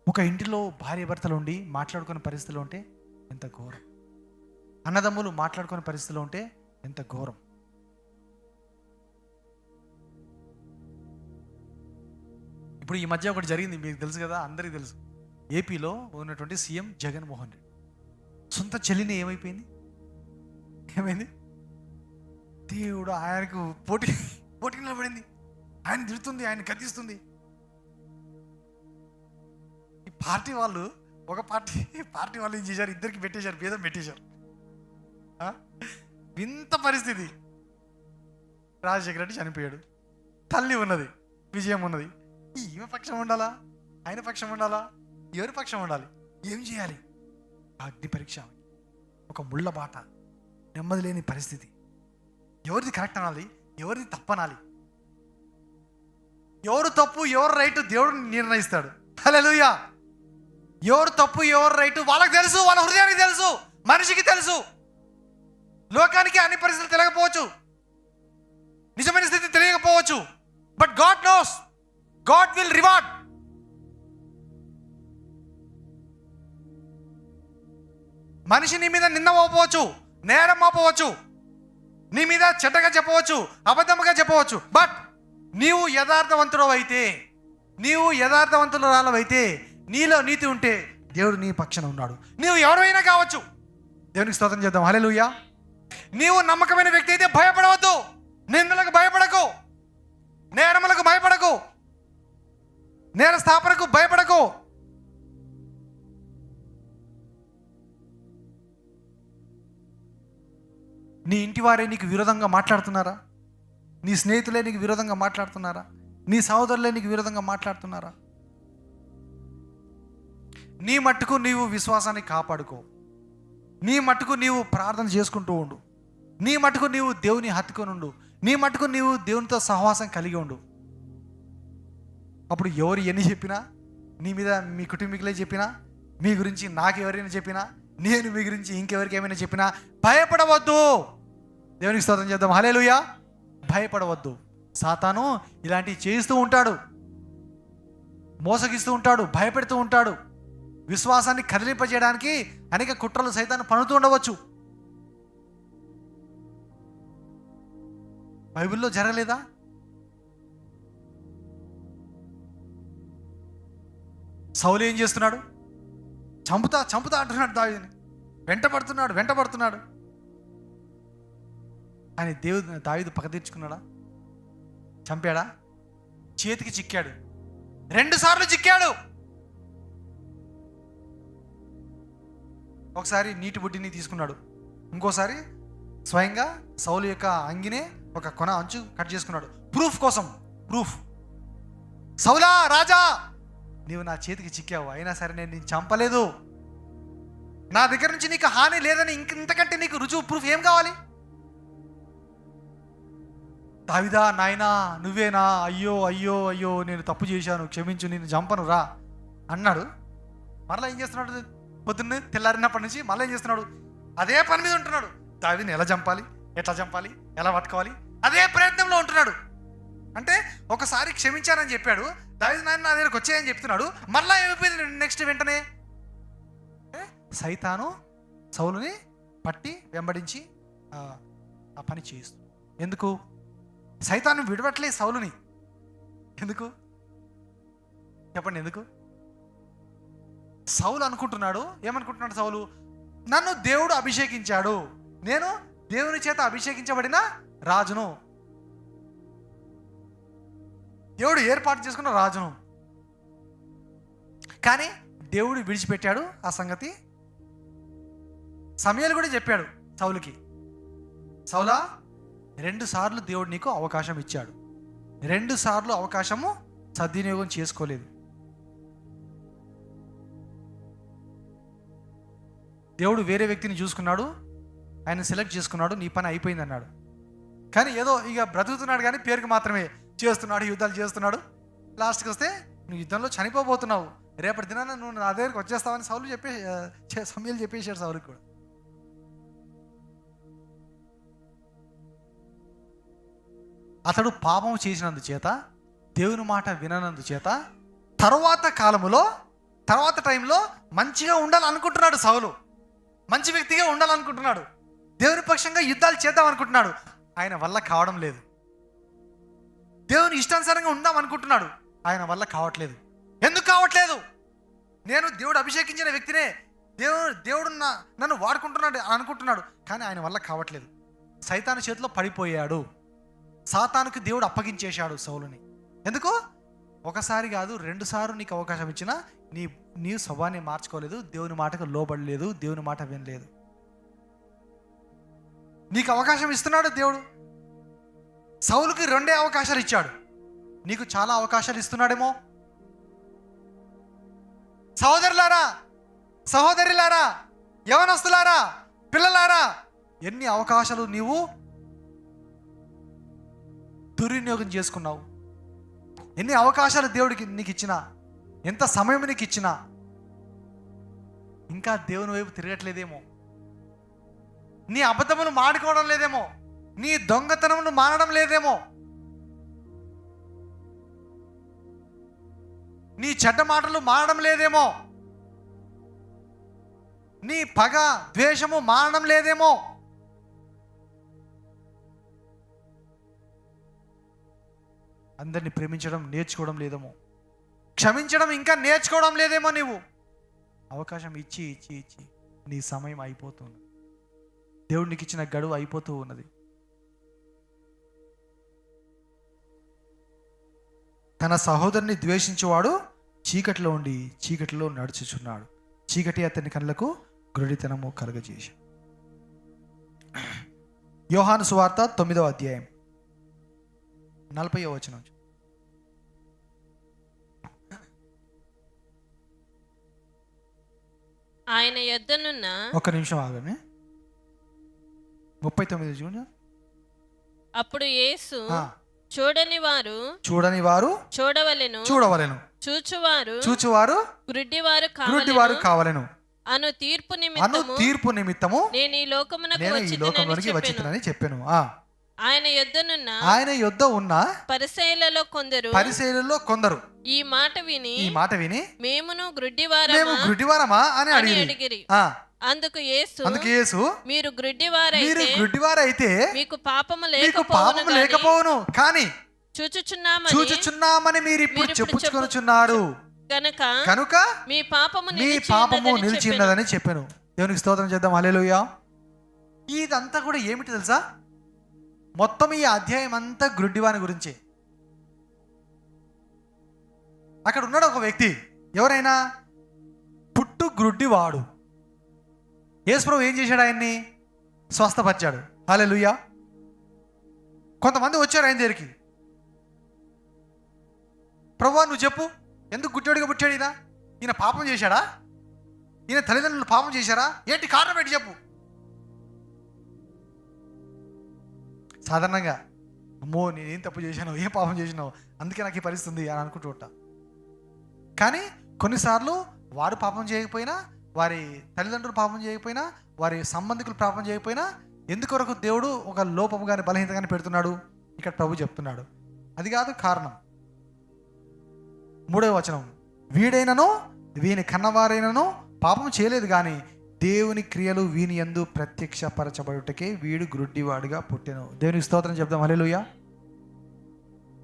Speaker 1: ఒక ఇంటిలో భార్య భర్తలు ఉండి మాట్లాడుకునే పరిస్థితిలో ఉంటే ఎంత ఘోరం. అన్నదమ్ములు మాట్లాడుకునే పరిస్థితిలో ఉంటే ఎంత ఘోరం. ఇప్పుడు ఈ మధ్య ఒకటి జరిగింది, మీకు తెలుసు కదా, అందరికీ తెలుసు. ఏపీలో ఉన్నటువంటి సీఎం జగన్మోహన్ రెడ్డి సొంత చెల్లిని ఏమైంది? దేవుడు ఆయనకు పోటీ నిలబడింది, ఆయన తిడుతుంది, ఆయన గద్దిస్తుంది. ఈ పార్టీ వాళ్ళు, ఒక పార్టీ వాళ్ళు ఏం చేశారు? ఇద్దరికి పెట్టేశారు, భేదం పెట్టేశారు. వింత పరిస్థితి. రాజశేఖర రెడ్డి చనిపోయాడు, తల్లి ఉన్నది,
Speaker 2: విజయం ఉన్నది. ఈమె పక్షం ఉండాలా, ఆయన పక్షం ఉండాలా, ఎవరి పక్షం ఉండాలి? ఏం చేయాలి? అగ్ని పరీక్ష, ఒక ముళ్ళ బాట, నెమ్మది లేని పరిస్థితి. ఎవరిది కరెక్ట్ అనాలి, ఎవరిది తప్పనాలి, ఎవరు తప్పు ఎవరు రైట్ దేవుడు నిర్ణయిస్తాడు. హల్లెలూయా. ఎవరు తప్పు ఎవరు రైట్ వాళ్ళకి తెలుసు, వాళ్ళ హృదయానికి తెలుసు, మనిషికి తెలుసు. లోకానికి అన్ని పరిస్థితులు తెలియకపోవచ్చు, నిజమైన స్థితి తెలియకపోవచ్చు. But God knows, God will reward. మనిషి నీ మీద నింద మోపవచ్చు, నేరం మోపవచ్చు, నీ మీద చెడ్డగా చెప్పవచ్చు, అబద్ధముగా చెప్పవచ్చు. బట్ నీవు యథార్థవంతుడు అయితే, నీవు యథార్థవంతురాలవైతే, నీలో నీతి ఉంటే దేవుడు నీ పక్షాన ఉన్నాడు. నీవు ఎవరైనా కావచ్చు. దేవునికి స్తోత్రం చేద్దాం. హల్లెలూయా. నీవు నమ్మకమైన వ్యక్తి అయితే భయపడవద్దు, నిందలకు భయపడకు, నేరములకు భయపడకు, నేర స్థాపనకు భయపడకు. నీ ఇంటి వారే నీకు విరోధంగా మాట్లాడుతున్నారా? నీ స్నేహితులే నీకు విరోధంగా మాట్లాడుతున్నారా? నీ సహోదరులే నీకు విరోధంగా మాట్లాడుతున్నారా? నీ మట్టుకు నీవు విశ్వాసాన్ని కాపాడుకో. నీ మట్టుకు నీవు ప్రార్థన చేసుకుంటూ ఉండు. నీ మట్టుకు నీవు దేవుని హత్తుకొని ఉండు. నీ మట్టుకు నీవు దేవునితో సహవాసం కలిగి ఉండు. అప్పుడు ఎవరు ఎన్ని చెప్పినా, నీ మీద మీ కుటుంబీకులే చెప్పినా, మీ గురించి నాకు ఎవరైనా చెప్పినా, నేను మీ గురించి ఇంకెవరికి ఏమైనా చెప్పినా భయపడవద్దు. దేవునికి స్తోత్రం చేద్దాం. హల్లెలూయా. భయపడవద్దు. సాతాను ఇలాంటివి చేయిస్తూ ఉంటాడు, మోసగిస్తూ ఉంటాడు, భయపెడుతూ ఉంటాడు. విశ్వాసాన్ని కదిలింపజేయడానికి అనేక కుట్రలు సైతాన్ని పన్నుతూ ఉండవచ్చు. బైబిల్లో జరగలేదా? సౌలు ఏం చేస్తున్నాడు? చంపుతా చంపుతా అంటున్నాడు దావీదుని. వెంటబడుతున్నాడు. అని దావీదు పక్క తీర్చుకున్నాడా? చంపాడా? చేతికి చిక్కాడు. 2 సార్లు చిక్కాడు. ఒకసారి నీటి బుడ్డిని తీసుకున్నాడు, ఇంకోసారి స్వయంగా సౌలు యొక్క అంగినే ఒక కొన అంచు కట్ చేసుకున్నాడు. ప్రూఫ్ కోసం. సౌలా రాజా, నీవు నా చేతికి చిక్కావు, అయినా సరే నేను నిన్ను చంపలేదు. నా దగ్గర నుంచి నీకు హాని లేదని ఇంతకంటే నీకు రుజువు, ప్రూఫ్ ఏం కావాలి? దావీదా, నాయనా నువ్వేనా? అయ్యో అయ్యో అయ్యో, నేను తప్పు చేశాను, క్షమించు, నేను చంపను రా అన్నాడు. మరలా ఏం చేస్తున్నాడు? పొద్దున్నే తెల్లారినప్పటి నుంచి మళ్ళీ ఏం చేస్తున్నాడు? అదే పని మీద ఉంటున్నాడు. దావీదుని ఎలా చంపాలి, ఎట్లా చంపాలి, ఎలా పట్టుకోవాలి, అదే ప్రయత్నంలో ఉంటున్నాడు. అంటే ఒకసారి క్షమించానని చెప్పాడు, దావీదు నాయన నా దగ్గరకు వచ్చాయని చెప్తున్నాడు. మళ్ళీ ఏమైపోయింది నెక్స్ట్ వెంటనే? సైతాను సౌలుని పట్టి వెంబడించి ఆ పని చేయిస్తుంది. ఎందుకు? సైతాను విడవట్లే సౌలుని. ఎందుకు చెప్పండి? ఎందుకు? సౌలు అనుకుంటున్నాడు, ఏమనుకుంటున్నాడు సౌలు? నన్ను దేవుడు అభిషేకించాడు, నేను దేవుని చేత అభిషేకించబడిన రాజును, దేవుడు ఏర్పాటు చేసుకున్న రాజును. కానీ దేవుడు విడిచిపెట్టాడు ఆ సంగతి. సమూయేలు కూడా చెప్పాడు సౌలుకి, సౌలా 2 సార్లు దేవుడు నీకు అవకాశం ఇచ్చాడు, 2 సార్లు అవకాశము సద్వినియోగం చేసుకోలేదు. దేవుడు వేరే వ్యక్తిని చూసుకున్నాడు, ఆయన సెలెక్ట్ చేసుకున్నాడు, నీ పని అయిపోయింది అన్నాడు. కానీ ఏదో ఇక బ్రతుకుతున్నాడు, కానీ పేరుకి మాత్రమే చేస్తున్నాడు, యుద్ధాలు చేస్తున్నాడు. లాస్ట్కి వస్తే నువ్వు యుద్ధంలో చనిపోబోతున్నావు, రేపటి దినాన నువ్వు నా దగ్గరికి వచ్చేస్తావని సమూయేలు చెప్పేశాడు సౌలుకి కూడా. అతడు పాపం చేసినందుచేత, దేవుని మాట విననందుచేత తర్వాత టైంలో మంచిగా ఉండాలనుకుంటున్నాడు సౌలు, మంచి వ్యక్తిగా ఉండాలనుకుంటున్నాడు, దేవుని పక్షంగా యుద్ధాలు చేద్దాం అనుకుంటున్నాడు. ఆయన వల్ల కావడం లేదు. దేవుని ఇష్టానుసారంగా ఉందాం అనుకుంటున్నాడు, ఆయన వల్ల కావట్లేదు. ఎందుకు కావట్లేదు? నేను దేవుడు అభిషేకించిన వ్యక్తినే, దేవుడు నన్ను వాడుకుంటున్నాడు అనుకుంటున్నాడు, కానీ ఆయన వల్ల కావట్లేదు. సైతాను చేతిలో పడిపోయాడు. సాతానుకి దేవుడు అప్పగించేశాడు సౌలుని. ఎందుకు? ఒకసారి కాదు 2 సార్లు నీకు అవకాశం ఇచ్చినా నీ స్వభావాన్ని మార్చుకోలేదు, దేవుని మాటకు లోబడలేదు, దేవుని మాట వినలేదు. నీకు అవకాశం ఇస్తున్నాడు దేవుడు. సౌలుకి 2 అవకాశాలు ఇచ్చాడు.
Speaker 1: నీకు చాలా అవకాశాలు ఇస్తున్నాడేమో. సహోదరులారా, సహోదరులారా, యవనస్తులారా, పిల్లలారా, ఎన్ని అవకాశాలు నీవు దుర్వినియోగం చేసుకున్నావు. ఎన్ని అవకాశాలు దేవుడికి నీకు ఇచ్చినా, ఎంత సమయం నీకు ఇచ్చినా ఇంకా దేవుని వైపు తిరగట్లేదేమో. నీ అబద్ధములు మాడుకోవడం లేదేమో, నీ దొంగతనమును మానడం లేదేమో, నీ చెడ్డ మాటలు మానడం లేదేమో, నీ పగ ద్వేషము మానడం లేదేమో. అందరిని ప్రేమించడం నేర్చుకోవడం లేదేమో, క్షమించడం ఇంకా నేర్చుకోవడం లేదేమో. నీవు అవకాశం ఇచ్చి ఇచ్చి ఇచ్చి నీ సమయం అయిపోతుంది. దేవుడు నీకు ఇచ్చిన గడువు అయిపోతూ ఉన్నది. తన సహోదరుని ద్వేషించేవాడు చీకటిలో ఉండి చీకటిలో నడుచుచున్నాడు. చీకటి అతని కళ్ళకు గురుడితనము కలుగజేసి. యోహాను సువార్త 9వ అధ్యాయం 40వ వచనం.
Speaker 4: ఆయన యొద్దనున్న,
Speaker 1: ఒక్క నిమిషం ఆగండి, 39 చూడండి.
Speaker 4: అప్పుడు యేసు చూడని వారు చూడవలెను, చూచువారు
Speaker 1: గ్రుడ్డివారు కావలెను
Speaker 4: అను తీర్పు నిమిత్తము నేను ఈ లోకమునకు
Speaker 1: వచ్చినని చెప్పాను.
Speaker 4: ఆయన
Speaker 1: యొద్ద ఉన్న
Speaker 4: పరిసయ్యులలో కొందరు ఈ మాట విని మేమును
Speaker 1: గ్రుడ్డివారమా అని అడిగిరి.
Speaker 4: అందుకు యేసు మీరు
Speaker 1: గ్రుడ్డివారైతే
Speaker 4: మీకు పాపము
Speaker 1: లేకపోవును, కానీ
Speaker 4: చూచుచున్నామని
Speaker 1: మీరు ఇప్పుడు చెప్పుకొనుచున్నారు కనుక
Speaker 4: మీ పాపము
Speaker 1: నిలిచి ఉన్నదని చెప్పాను. దేవునికి స్తోత్రం చేద్దాం. హల్లెలూయా. ఇదంతా కూడా ఏమిటి తెలుసా? మొత్తం ఈ అధ్యాయం అంతా గ్రుడ్డివాని గురించే. అక్కడ ఉన్నాడు ఒక వ్యక్తి, ఎవరైనా పుట్టు గ్రుడ్డివాడు. యేసుప్రభు ఏం చేశాడు? ఆయన్ని స్వస్థపరిచాడు. హల్లెలూయా. కొంతమంది వచ్చారు ఆయన దగ్గరికి, ప్రభువా నువ్వు చెప్పు, ఎందుకు గుడ్డివాడిగా పుట్టాడు ఈయన పాపం చేశాడా? ఈయన తల్లిదండ్రులు పాపం చేశారా? ఏంటి కారణం ఏంటి చెప్పు. సాధారణంగా అమ్మో నేనేం తప్పు చేశాను, ఏం పాపం చేసినావు, అందుకే నాకు ఈ పరిస్థితి అని అనుకుంటూ ఉంటా. కానీ కొన్నిసార్లు వారు పాపం చేయకపోయినా, వారి తల్లిదండ్రులు పాపం చేయకపోయినా, వారి సంబంధికులు పాపం చేయకపోయినా, ఎందుకొరకు దేవుడు ఒక లోపం కానీ బలహీనత కానీ పెడుతున్నాడు? ఇక్కడ ప్రభు చెప్తున్నాడు. అది కాదు కారణం. 3వ వచనం, వీడైనను వీని కన్నవారైనను పాపం చేయలేదు, కానీ దేవుని క్రియలు వీని యందు ప్రత్యక్షపరచబడుటకే వీడు గ్రుడ్డివాడుగా పుట్టెను. దేవునికి స్తోత్రం చెప్దాం. హల్లెలూయా.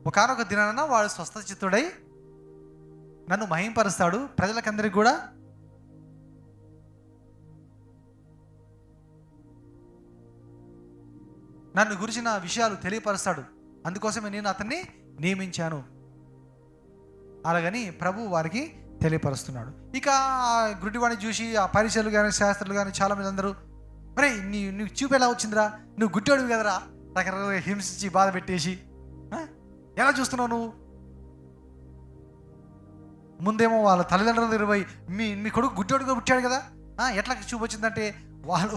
Speaker 1: ఒకానొక దినాన వాడు స్వస్థ చిత్తుడై నన్ను మహింపరుస్తాడు, ప్రజలకందరికి కూడా నన్ను గురించిన విషయాలు తెలియపరుస్తాడు, అందుకోసమే నేను అతన్ని నియమించాను అలాగని ప్రభు వారికి తెలియపరుస్తున్నాడు. ఇక ఆ గుడ్డివాడిని చూసి ఆ పరిచయలు కానీ శాస్త్రులు కానీ చాలా మంది అందరూ, మరి నువ్వు చూపు ఎలా వచ్చిందిరా, నువ్వు గుడ్డివాడివి కదరా, రకరకాలుగా హింసించి బాధ పెట్టేసి ఎలా చూస్తున్నావు నువ్వు? ముందేమో వాళ్ళ తల్లిదండ్రుల దగ్గర పోయి మీ కొడుకు గుడ్డివాడిగా పుట్టాడు కదా, ఎట్లా చూపు వచ్చిందంటే వాళ్ళు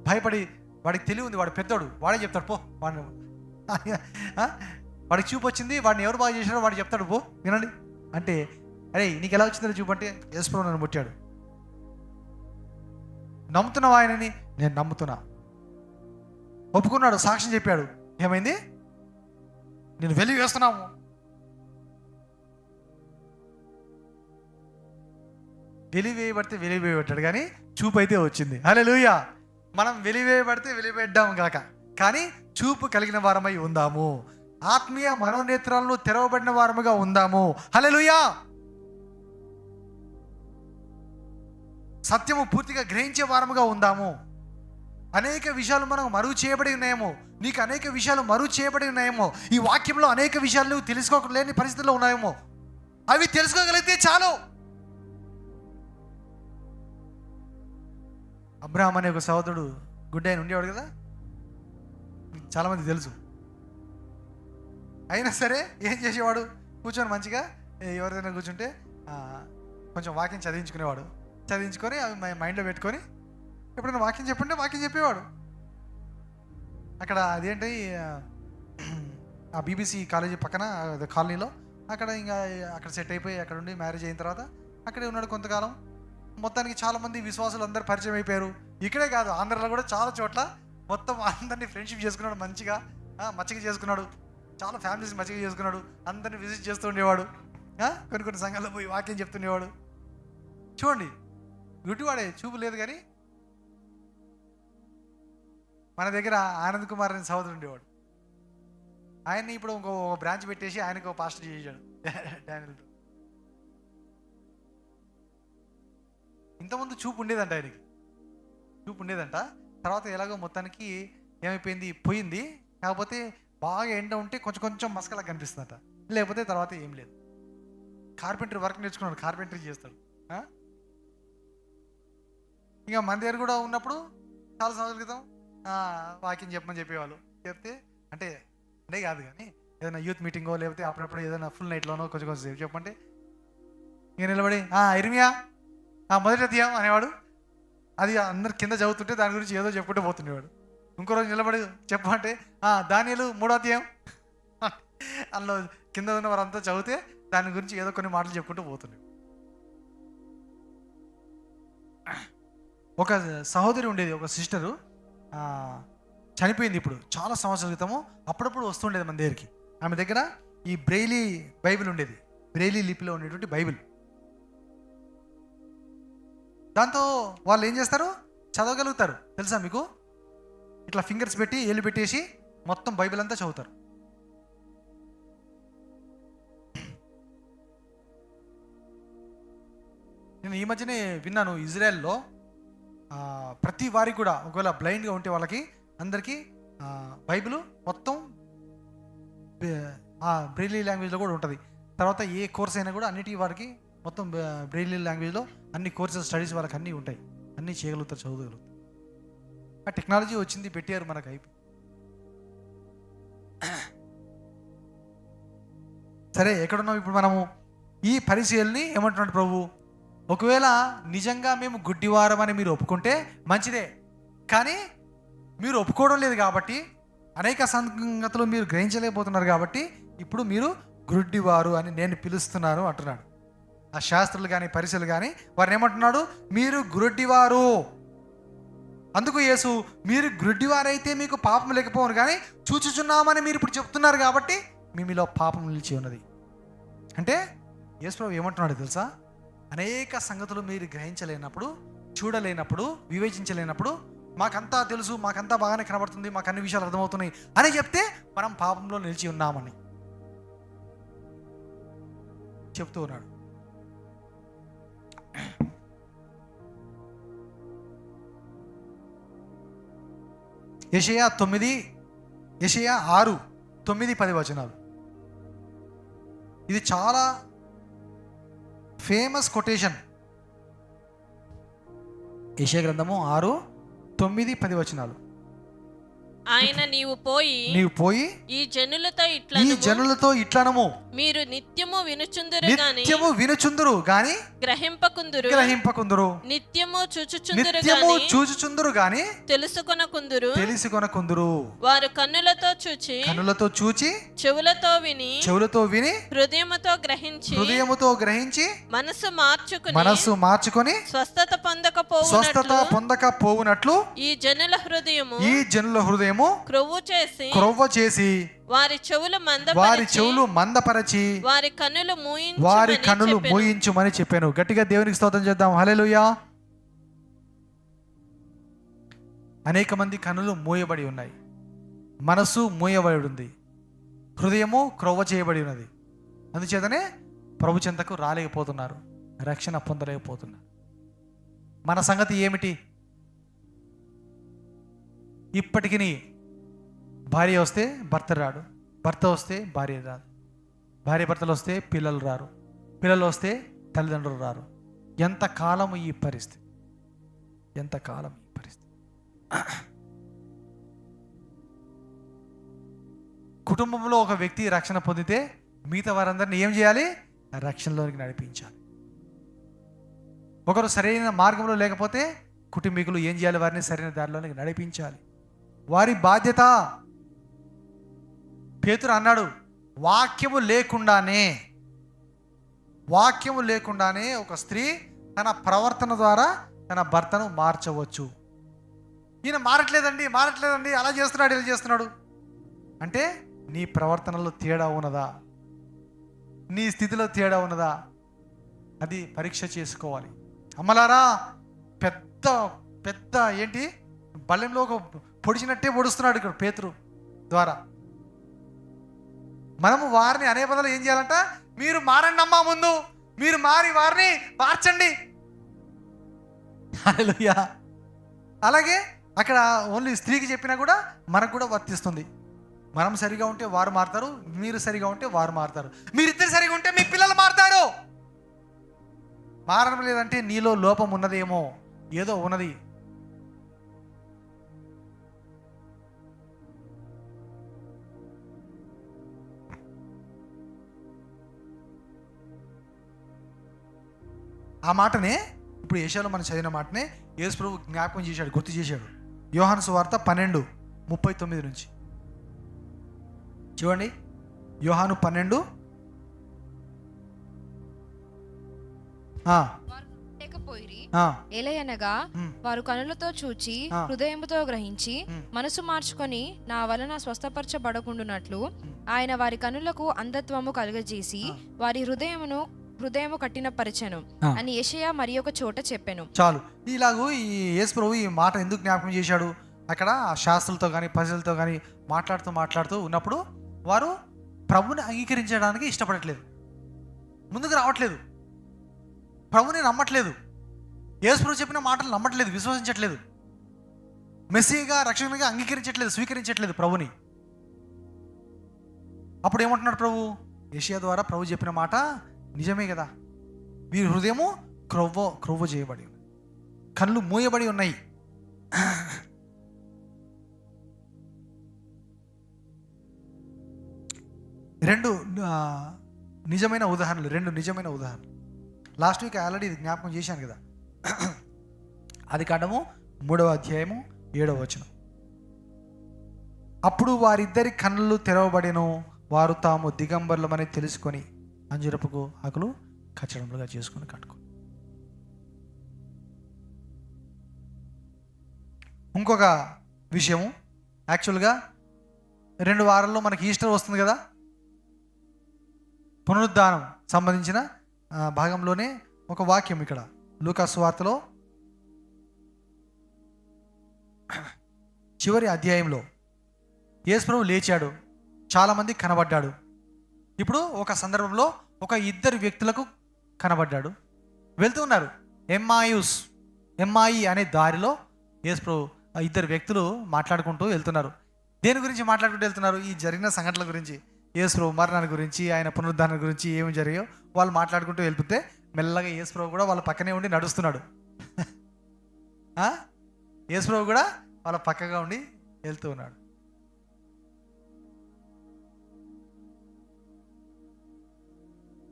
Speaker 1: భయపడి, వాడికి తెలివి ఉంది, వాడు పెద్దోడు, వాడే చెప్తాడు పో, వాడికి చూపు వచ్చింది, వాడిని ఎవరు బాగా చేశారో వాడు చెప్తాడు పో వినండి అంటే, అరే నీకు ఎలా వచ్చిందో చూపు అంటే, యేసుప్రభు నన్ను ముట్టాడు. నమ్ముతున్నావు ఆయనని? నేను నమ్ముతున్నా. ఒప్పుకున్నాడు, సాక్ష్యం చెప్పాడు. ఏమైంది? నేను వెలిగి వేస్తున్నాము. వెలివేయబడితే వెలివేయబడ్డాడు, కానీ చూపు అయితే వచ్చింది. హల్లెలూయా. మనం వెలివేయబడితే వెలివేద్దాం కాక, కానీ చూపు కలిగిన వారమై ఉందాము. ఆత్మీయ మనోనేత్రాలను తెరవబడిన వారముగా ఉందాము. హల్లెలూయా. సత్యము పూర్తిగా గ్రహించే వారముగా ఉందాము. అనేక విషయాలు మనం మరుగు చేయబడి ఉన్నాయేమో, నీకు అనేక విషయాలు మరుగు చేయబడి ఉన్నాయేమో, ఈ వాక్యంలో అనేక విషయాలు నువ్వు తెలుసుకోలేని పరిస్థితుల్లో ఉన్నాయేమో, అవి తెలుసుకోగలిగితే చాలు. అబ్రహాం అనే ఒక సహోదరుడు గుడ్డ ఆయన ఉండేవాడు కదా, చాలామంది తెలుసు. అయినా సరే ఏం చేసేవాడు, కూర్చొని మంచిగా ఎవరైనా కూర్చుంటే కొంచెం వాక్యం చదివించుకొని అవి మైండ్లో పెట్టుకొని ఎప్పుడైనా వాక్యం చెప్పంటే వాక్యం చెప్పేవాడు. అక్కడ అదేంటి ఆ బీబీసీ కాలేజీ పక్కన కాలనీలో అక్కడ సెట్ అయిపోయి అక్కడ ఉండి మ్యారేజ్ అయిన తర్వాత అక్కడే ఉన్నాడు కొంతకాలం. మొత్తానికి చాలామంది విశ్వాసులు అందరూ పరిచయం అయిపోయారు. ఇక్కడే కాదు, ఆంధ్రలో కూడా చాలా చోట్ల మొత్తం అందరినీ ఫ్రెండ్షిప్ చేసుకున్నాడు, మంచిగా మచ్చిక చేసుకున్నాడు, చాలా ఫ్యామిలీస్ మచ్చిక చేసుకున్నాడు, అందరినీ విజిట్ చేస్తూ ఉండేవాడు, కొన్ని సంఘాల్లో పోయి వాక్యం చెప్తుండేవాడు. చూడండి, గుడ్డివాడే, చూపు లేదు కానీ మన దగ్గర ఆనంద్ కుమార్ అనే సహోదరుడు ఉండేవాడు. ఆయన్ని ఇప్పుడు ఇంకో బ్రాంచ్ పెట్టేసి ఆయనకు పాస్టర్ చేశాడు డానియల్. ఇంతకుముందు చూపు ఉండేదంట, ఆయనకి చూపు ఉండేదంట. తర్వాత ఎలాగో మొత్తానికి ఏమైపోయింది, పోయింది. కాకపోతే బాగా ఎండ ఉంటే కొంచెం మసకలా కనిపిస్తుందట, లేకపోతే తర్వాత ఏం లేదు. కార్పెంటరీ వర్క్ నేర్చుకున్నాడు, కార్పెంటరీ చేస్తాడు. ఇక మన దగ్గర కూడా ఉన్నప్పుడు చాలా సంవత్సరాల క్రితం వాకింగ్ చెప్పమని చెప్పేవాళ్ళు. చెప్తే అంటే కాదు కానీ ఏదైనా యూత్ మీటింగో లేకపోతే అప్పుడప్పుడు ఏదైనా ఫుల్ నైట్లోనో కొంచెం సేపు చెప్పంటే ఇక నిలబడి ఇర్మియా మొదటి అధ్యాయం అనేవాడు. అది అందరు కింద చదువుతుంటే దాని గురించి ఏదో చెప్పుకుంటూ పోతుండేవాడు. ఇంకో రోజు నిలబడి చెప్పమంటే దానియేలు 3వ అధ్యాయం, అందులో కింద ఉన్న వారంతా చదివితే దాని గురించి ఏదో కొన్ని మాటలు చెప్పుకుంటూ పోతుండే. ఒక సహోదరి ఉండేది, ఒక సిస్టరు చనిపోయింది ఇప్పుడు చాలా సంవత్సరాల క్రితము. అప్పుడప్పుడు వస్తుండేది మన దగ్గరికి. ఆమె దగ్గర ఈ బ్రెయిలీ బైబిల్ ఉండేది, బ్రెయిలీ లిపిలో ఉండేటువంటి బైబిల్. దాంతో వాళ్ళు ఏం చేస్తారు, చదవగలుగుతారు. తెలుసా మీకు? ఇట్లా ఫింగర్స్ పెట్టి ఏళ్ళు పెట్టేసి మొత్తం బైబిల్ అంతా చదువుతారు. నేను ఈ మధ్యనే విన్నాను, ఇజ్రాయెల్లో ప్రతి వారికి కూడా ఒకవేళ బ్లైండ్గా ఉంటే వాళ్ళకి అందరికీ బైబిల్ మొత్తం బ్రెయిలీ లాంగ్వేజ్లో కూడా ఉంటుంది. తర్వాత ఏ కోర్స్ అయినా కూడా అన్నిటి వారికి మొత్తం బ్రెయిలీ లాంగ్వేజ్లో అన్ని కోర్సెస్ స్టడీస్ వాళ్ళకి అన్నీ ఉంటాయి, అన్నీ చేయగలుగుతారు, చదవగలుగుతారు. ఆ టెక్నాలజీ వచ్చింది, పెట్టారు మనకు అయిపోయి. సరే, ఎక్కడున్నాం ఇప్పుడు మనము? ఈ పరిచయాల్ని ఏమంటున్నాడు ప్రభు, ఒకవేళ నిజంగా మేము గుడ్డివారం అని మీరు ఒప్పుకుంటే మంచిదే, కానీ మీరు ఒప్పుకోవడం లేదు కాబట్టి, అనేక సంగతులు మీరు గ్రహించలేకపోతున్నారు కాబట్టి ఇప్పుడు మీరు గుడ్డివారు అని నేను పిలుస్తున్నాను అంటున్నాడు. ఆ శాస్త్రులు కానీ పరిచయాలు కానీ వారిని ఏమంటున్నాడు, మీరు గుడ్డివారు. అందుకు యేసు, మీరు గుడ్డివారైతే మీకు పాపం లేకపోను, కానీ చూచుచున్నామని మీరు ఇప్పుడు చెప్తున్నారు కాబట్టి మీలో పాపం నిలిచి ఉన్నది. అంటే యేసు ప్రభు ఏమంటున్నాడు తెలుసా, అనేక సంగతులు మీరు గ్రహించలేనప్పుడు, చూడలేనప్పుడు, వివేచించలేనప్పుడు, మాకంతా తెలుసు, మాకంతా బాగానే కనబడుతుంది, మాకు అన్ని విషయాలు అర్థమవుతున్నాయి అని చెప్తే మనం పాపంలో నిలిచి ఉన్నామని చెప్తూ ఉన్నాడు. యెషయా 6, 9, 10 వచనాలు. ఇది చాలా ఫేమస్ కొటేషన్. యెషయా గ్రంథము 6, 9, 10 వచనాలు.
Speaker 4: ఆయన నీవు పోయి ఈ
Speaker 1: జనులతో ఇట్లనము,
Speaker 4: మీరు నిత్యము వినుచుందురు గాని గ్రహింపకుందురు, నిత్యము
Speaker 1: చూచుచుందురు గాని తెలుసుకొనకుందురు.
Speaker 4: వారు కన్నులతో చూచి
Speaker 1: చెవులతో విని హృదయముతో గ్రహించి మనస్సు మార్చుకొని స్వస్థత పొందకపోవునట్లు ఈ జనుల హృదయము క్రొవ్వ చేసి వారి చెవులు మందపరచి వారి కన్నులు మూయించుమని చెప్పాను. గట్టిగా దేవునికి స్తోత్రం చేద్దాం. హల్లెలూయా. అనేక మంది కన్నులు మూయబడి ఉన్నాయి, మనసు మూయబడి ఉంది, హృదయము క్రొవ్వ చేయబడి ఉన్నది. అందుచేతనే ప్రభు చెంతకు రాలేకపోతున్నారు, రక్షణ పొందలేకపోతున్నారు. మన సంగతి ఏమిటి? ఇప్పటికి భార్య వస్తే భర్త రాడు, భర్త వస్తే భార్య రాదు, భార్య భర్తలు వస్తే పిల్లలు రారు, పిల్లలు వస్తే తల్లిదండ్రులు రారు. ఎంతకాలం ఈ పరిస్థితి, ఎంతకాలం ఈ పరిస్థితి. కుటుంబంలో ఒక వ్యక్తి రక్షణ పొందితే మిగతా వారందరిని ఏం చేయాలి? రక్షణలోనికి నడిపించాలి. ఒకరు సరైన మార్గంలో లేకపోతే కుటుంబీకులు ఏం చేయాలి? వారిని సరైన దారిలోనికి నడిపించాలి. వారి బాధ్యత. పేతురు అన్నాడు, వాక్యము లేకుండానే ఒక స్త్రీ తన ప్రవర్తన ద్వారా తన భర్తను మార్చవచ్చు. ఈయన మారట్లేదండి, అలా చేస్తున్నాడు, ఇలా చేస్తున్నాడు అంటే నీ ప్రవర్తనలో తేడా ఉన్నదా? నీ స్థితిలో తేడా ఉన్నదా? అది పరీక్ష చేసుకోవాలి. అమ్మలారా, పెద్ద పెద్ద ఏంటి బల్లెంలో ఒక పొడిచినట్టే పొడుస్తున్నాడు ఇక్కడ పేతురు ద్వారా. మనము వారిని అనే బదులు ఏం చేయాలంట? మీరు మారండి అమ్మా, ముందు మీరు మారి వారిని మార్చండి. హల్లెలూయా. అలాగే అక్కడ ఓన్లీ స్త్రీకి చెప్పినా కూడా మనకు కూడా వర్తిస్తుంది. మనం సరిగా ఉంటే వారు మారుతారు, మీరు సరిగా ఉంటే వారు మారుతారు, మీరిద్దరు సరిగా ఉంటే మీ పిల్లలు మారుతారు. మారడం లేదంటే నీలో లోపం ఉన్నదేమో, ఏదో ఉన్నది. ఆ మాటనే ఇప్పుడు యెషయాలో మనం చదివిన మాటనే యేసు ప్రభు జ్ఞాపకం చేశాడు, గుర్తు చేశాడు. యోహాను సువార్త 12:39 నుంచి చూడండి. యోహాను 12
Speaker 5: ఎలయనగా వారు కనులతో చూచి హృదయముతో గ్రహించి మనసు మార్చుకొని నా వలన స్వస్థపరచబడకుండునట్లు ఆయన వారి కనులకు అంధత్వము కలుగజేసి వారి హృదయము కఠినపరచెను అని యెషయా మరి ఒక చోట చెప్పెను.
Speaker 1: చాలు. ఇలాగూ ఈ యేసు ప్రభు ఈ మాట ఎందుకు జ్ఞాపకం చేశాడు? అక్కడ శాస్త్రులతో కానీ ప్రజలతో కానీ మాట్లాడుతూ ఉన్నప్పుడు వారు ప్రభుని అంగీకరించడానికి ఇష్టపడట్లేదు, ముందుకు రావట్లేదు, ప్రభుని నమ్మట్లేదు, యేసు ప్రభు చెప్పిన మాటలు నమ్మట్లేదు, విశ్వసించట్లేదు, మెస్సీగా రక్షణగా అంగీకరించట్లేదు, స్వీకరించట్లేదు ప్రభుని. అప్పుడు ఏమంటున్నాడు ప్రభు? యెషయా ద్వారా ప్రభు చెప్పిన మాట నిజమే కదా, వీరి హృదయము క్రొవ్వ చేయబడి ఉంది, కళ్ళు మూయబడి ఉన్నాయి. రెండు నిజమైన ఉదాహరణలు. లాస్ట్ వీక్ ఆల్రెడీ ఇది జ్ఞాపకం చేశాను కదా. ఆదికాండము 3వ అధ్యాయము 7వ వచనం. అప్పుడు వారిద్దరి కన్నులు తెరవబడెను, వారు తాము దిగంబరులమని తెలుసుకొని అంజూరపు ఆకులు కచ్చడములుగా చేసుకొని కట్టుకో. ఇంకొక విషయము, యాక్చువల్గా 2 వారాల్లో మనకి ఈస్టర్ వస్తుంది కదా. పునరుద్ధానం సంబంధించిన భాగంలోనే ఒక వాక్యం ఇక్కడ లూకా సువార్తలో చివరి అధ్యాయంలో యేసు ప్రభు లేచాడు, చాలామంది కనబడ్డాడు. ఇప్పుడు ఒక సందర్భంలో ఒక 2 వ్యక్తులకు కనబడ్డాడు. వెళ్తూ ఉన్నారు, ఎమ్మాయి అనే దారిలో యేసు ప్రభు 2 వ్యక్తులు మాట్లాడుకుంటూ వెళ్తున్నారు. దేని గురించి మాట్లాడుకుంటూ వెళ్తున్నారు? ఈ జరిగిన సంఘటనల గురించి, యేసు ప్రభు మరణాన్ని గురించి, ఆయన పునరుద్ధానం గురించి ఏమి జరిగాయో వాళ్ళు మాట్లాడుకుంటూ వెళ్తే మెల్లగా యేసు ప్రభు కూడా వాళ్ళ పక్కనే ఉండి నడుస్తున్నాడు. యేసు ప్రభు కూడా వాళ్ళ పక్కగా ఉండి వెళ్తూ ఉన్నాడు.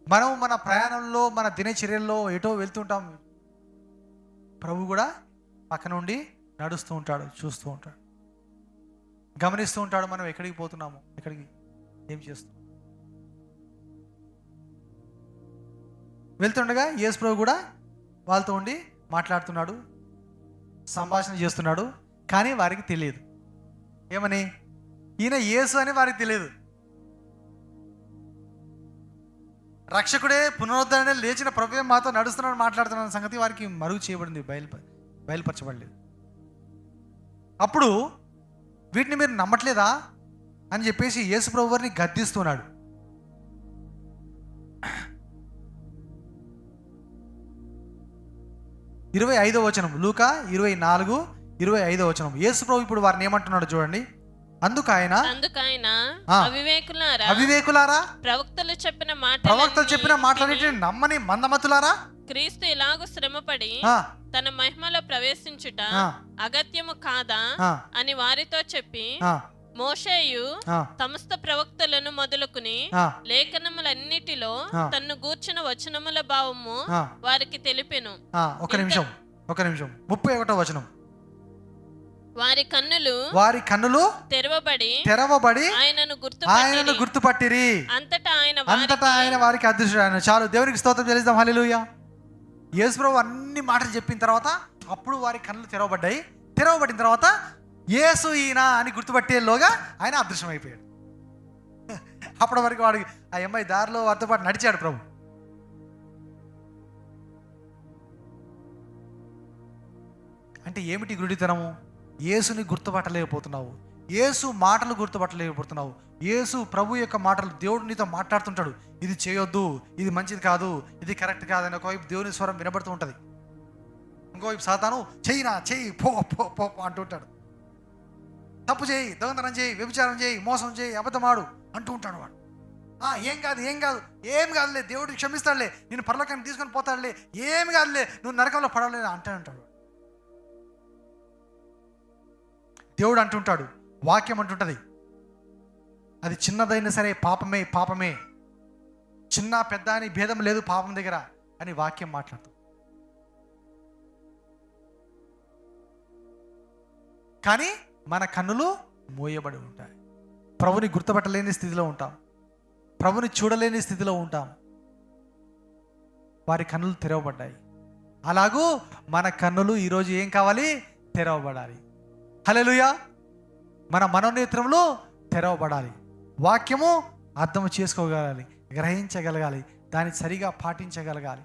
Speaker 1: మనం మన ప్రయాణంలో, మన దినచర్యల్లో ఎటో వెళ్తుంటాం, ప్రభు కూడా పక్కన ఉండి నడుస్తూ ఉంటాడు, చూస్తూ ఉంటాడు, గమనిస్తూ ఉంటాడు. మనం ఎక్కడికి పోతున్నాము, ఎక్కడికి ఏం చేస్తున్నాం. వెళ్తుండగా యేసు ప్రభు కూడా వాళ్ళతో ఉండి మాట్లాడుతున్నాడు, సంభాషణ చేస్తున్నాడు. కానీ వారికి తెలియదు ఏమని, ఈయన యేసు అని వారికి తెలియదు. రక్షకుడే, పునరుద్ధరణే, లేచిన ప్రభువే మాతో నడుస్తున్నాడు, మాట్లాడుతున్న సంగతి వారికి మరుగు చేయబడింది, బయలుపరచబడలేదు. అప్పుడు వీటిని మీరు నమ్మట్లేదా అని చెప్పేసి యేసు ప్రభు వారిని గద్దిస్తున్నాడు. ఇరవై 5వ వచనం, లూకా 24:25 వచనం. యేసు ప్రభు ఇప్పుడు వారిని ఏమంటున్నాడు చూడండి. అందుకు ఆయన అవివేకులారా, ప్రవక్తలు చెప్పిన మాటలన్నిటిని నమ్మని మందమతులారా,
Speaker 4: క్రీస్తు ఇలాగూ శ్రమపడి తన మహిమలో ప్రవేశించుట అగత్యము కాదా అని వారితో చెప్పి మోషేయు
Speaker 1: ఆ,
Speaker 4: సమస్త ప్రవక్తలను మొదలుకుని
Speaker 1: ఆ,
Speaker 4: లేఖనములన్నిటిలో
Speaker 1: ఆ.
Speaker 4: తన్ను గూర్చిన వచనముల భావము
Speaker 1: ఆ,
Speaker 4: వారికి తెలిపెను.
Speaker 1: ఒక నిమిషం 31వ వచనం.
Speaker 4: వారి కన్నులు
Speaker 1: వారి కన్నులు
Speaker 4: తెరవబడి
Speaker 1: తెరవబడి
Speaker 4: ఆయనను
Speaker 1: ఆయనను గుర్తుపట్టిరి.
Speaker 4: అంతటా
Speaker 1: అంతటా ఆయన వారికి అదృశ్యుడు. చాలు, దేవునికి స్తోత్రం చెల్లిద్దాం. హల్లెలూయా. యేసుప్రభు అన్ని మాటలు చెప్పిన తర్వాత అప్పుడు వారి కన్నులు తెరవబడ్డాయి. తెరవబడిన తర్వాత యేసు ఈయన అని గుర్తుపట్టేలోగా ఆయన అదృశ్యం అయిపోయాడు. అప్పటి వరకు వాడికి ఆ అమ్మాయి దారిలో వారితో పాటు నడిచాడు ప్రభు. అంటే ఏమిటి గుడితనము? యేసుని గుర్తుపట్టలేకపోతున్నావు, యేసు మాటలు గుర్తుపట్టలేకపోతున్నావు. యేసు ప్రభు యొక్క మాటలు, దేవుడు నీతో మాట్లాడుతుంటాడు. ఇది చేయొద్దు, ఇది మంచిది కాదు, ఇది కరెక్ట్ కాదని ఒకవైపు దేవుని స్వరం వినబడుతూ ఉంటుంది. ఇంకోవైపు సాతాను చెయ్యి పో పో పో అంటుంటాడు. తప్పు చేయి, దొంగతనం చేయి, వ్యభిచారం చేయి, మోసం చేయి, అబద్ధమాడు అంటూ ఉంటాడు వాడు. ఏం కాదులే, దేవుడు క్షమిస్తాడులే, నేను పరలోకానికి తీసుకొని పోతాడులే, ఏమి కాదులే, నువ్వు నరకంలో పడలే అంటాడు. దేవుడు అంటుంటాడు, వాక్యం అంటుంటుంది, అది చిన్నదైనా సరే పాపమే, చిన్న పెద్ద అని భేదం లేదు పాపం దగ్గర అని వాక్యం మాట్లాడుతుంది. కానీ మన కన్నులు మోయబడి ఉంటాయి. ప్రభుని గుర్తుపట్టలేని స్థితిలో ఉంటాం, ప్రభుని చూడలేని స్థితిలో ఉంటాం. వారి కన్నులు తెరవబడ్డాయి. అలాగూ మన కన్నులు ఈరోజు ఏం కావాలి? తెరవబడాలి. హల్లెలూయా. మన మనోనేత్రములు తెరవబడాలి. వాక్యము అర్థం చేసుకోగలగాలి, గ్రహించగలగాలి, దాన్ని సరిగా పాటించగలగాలి.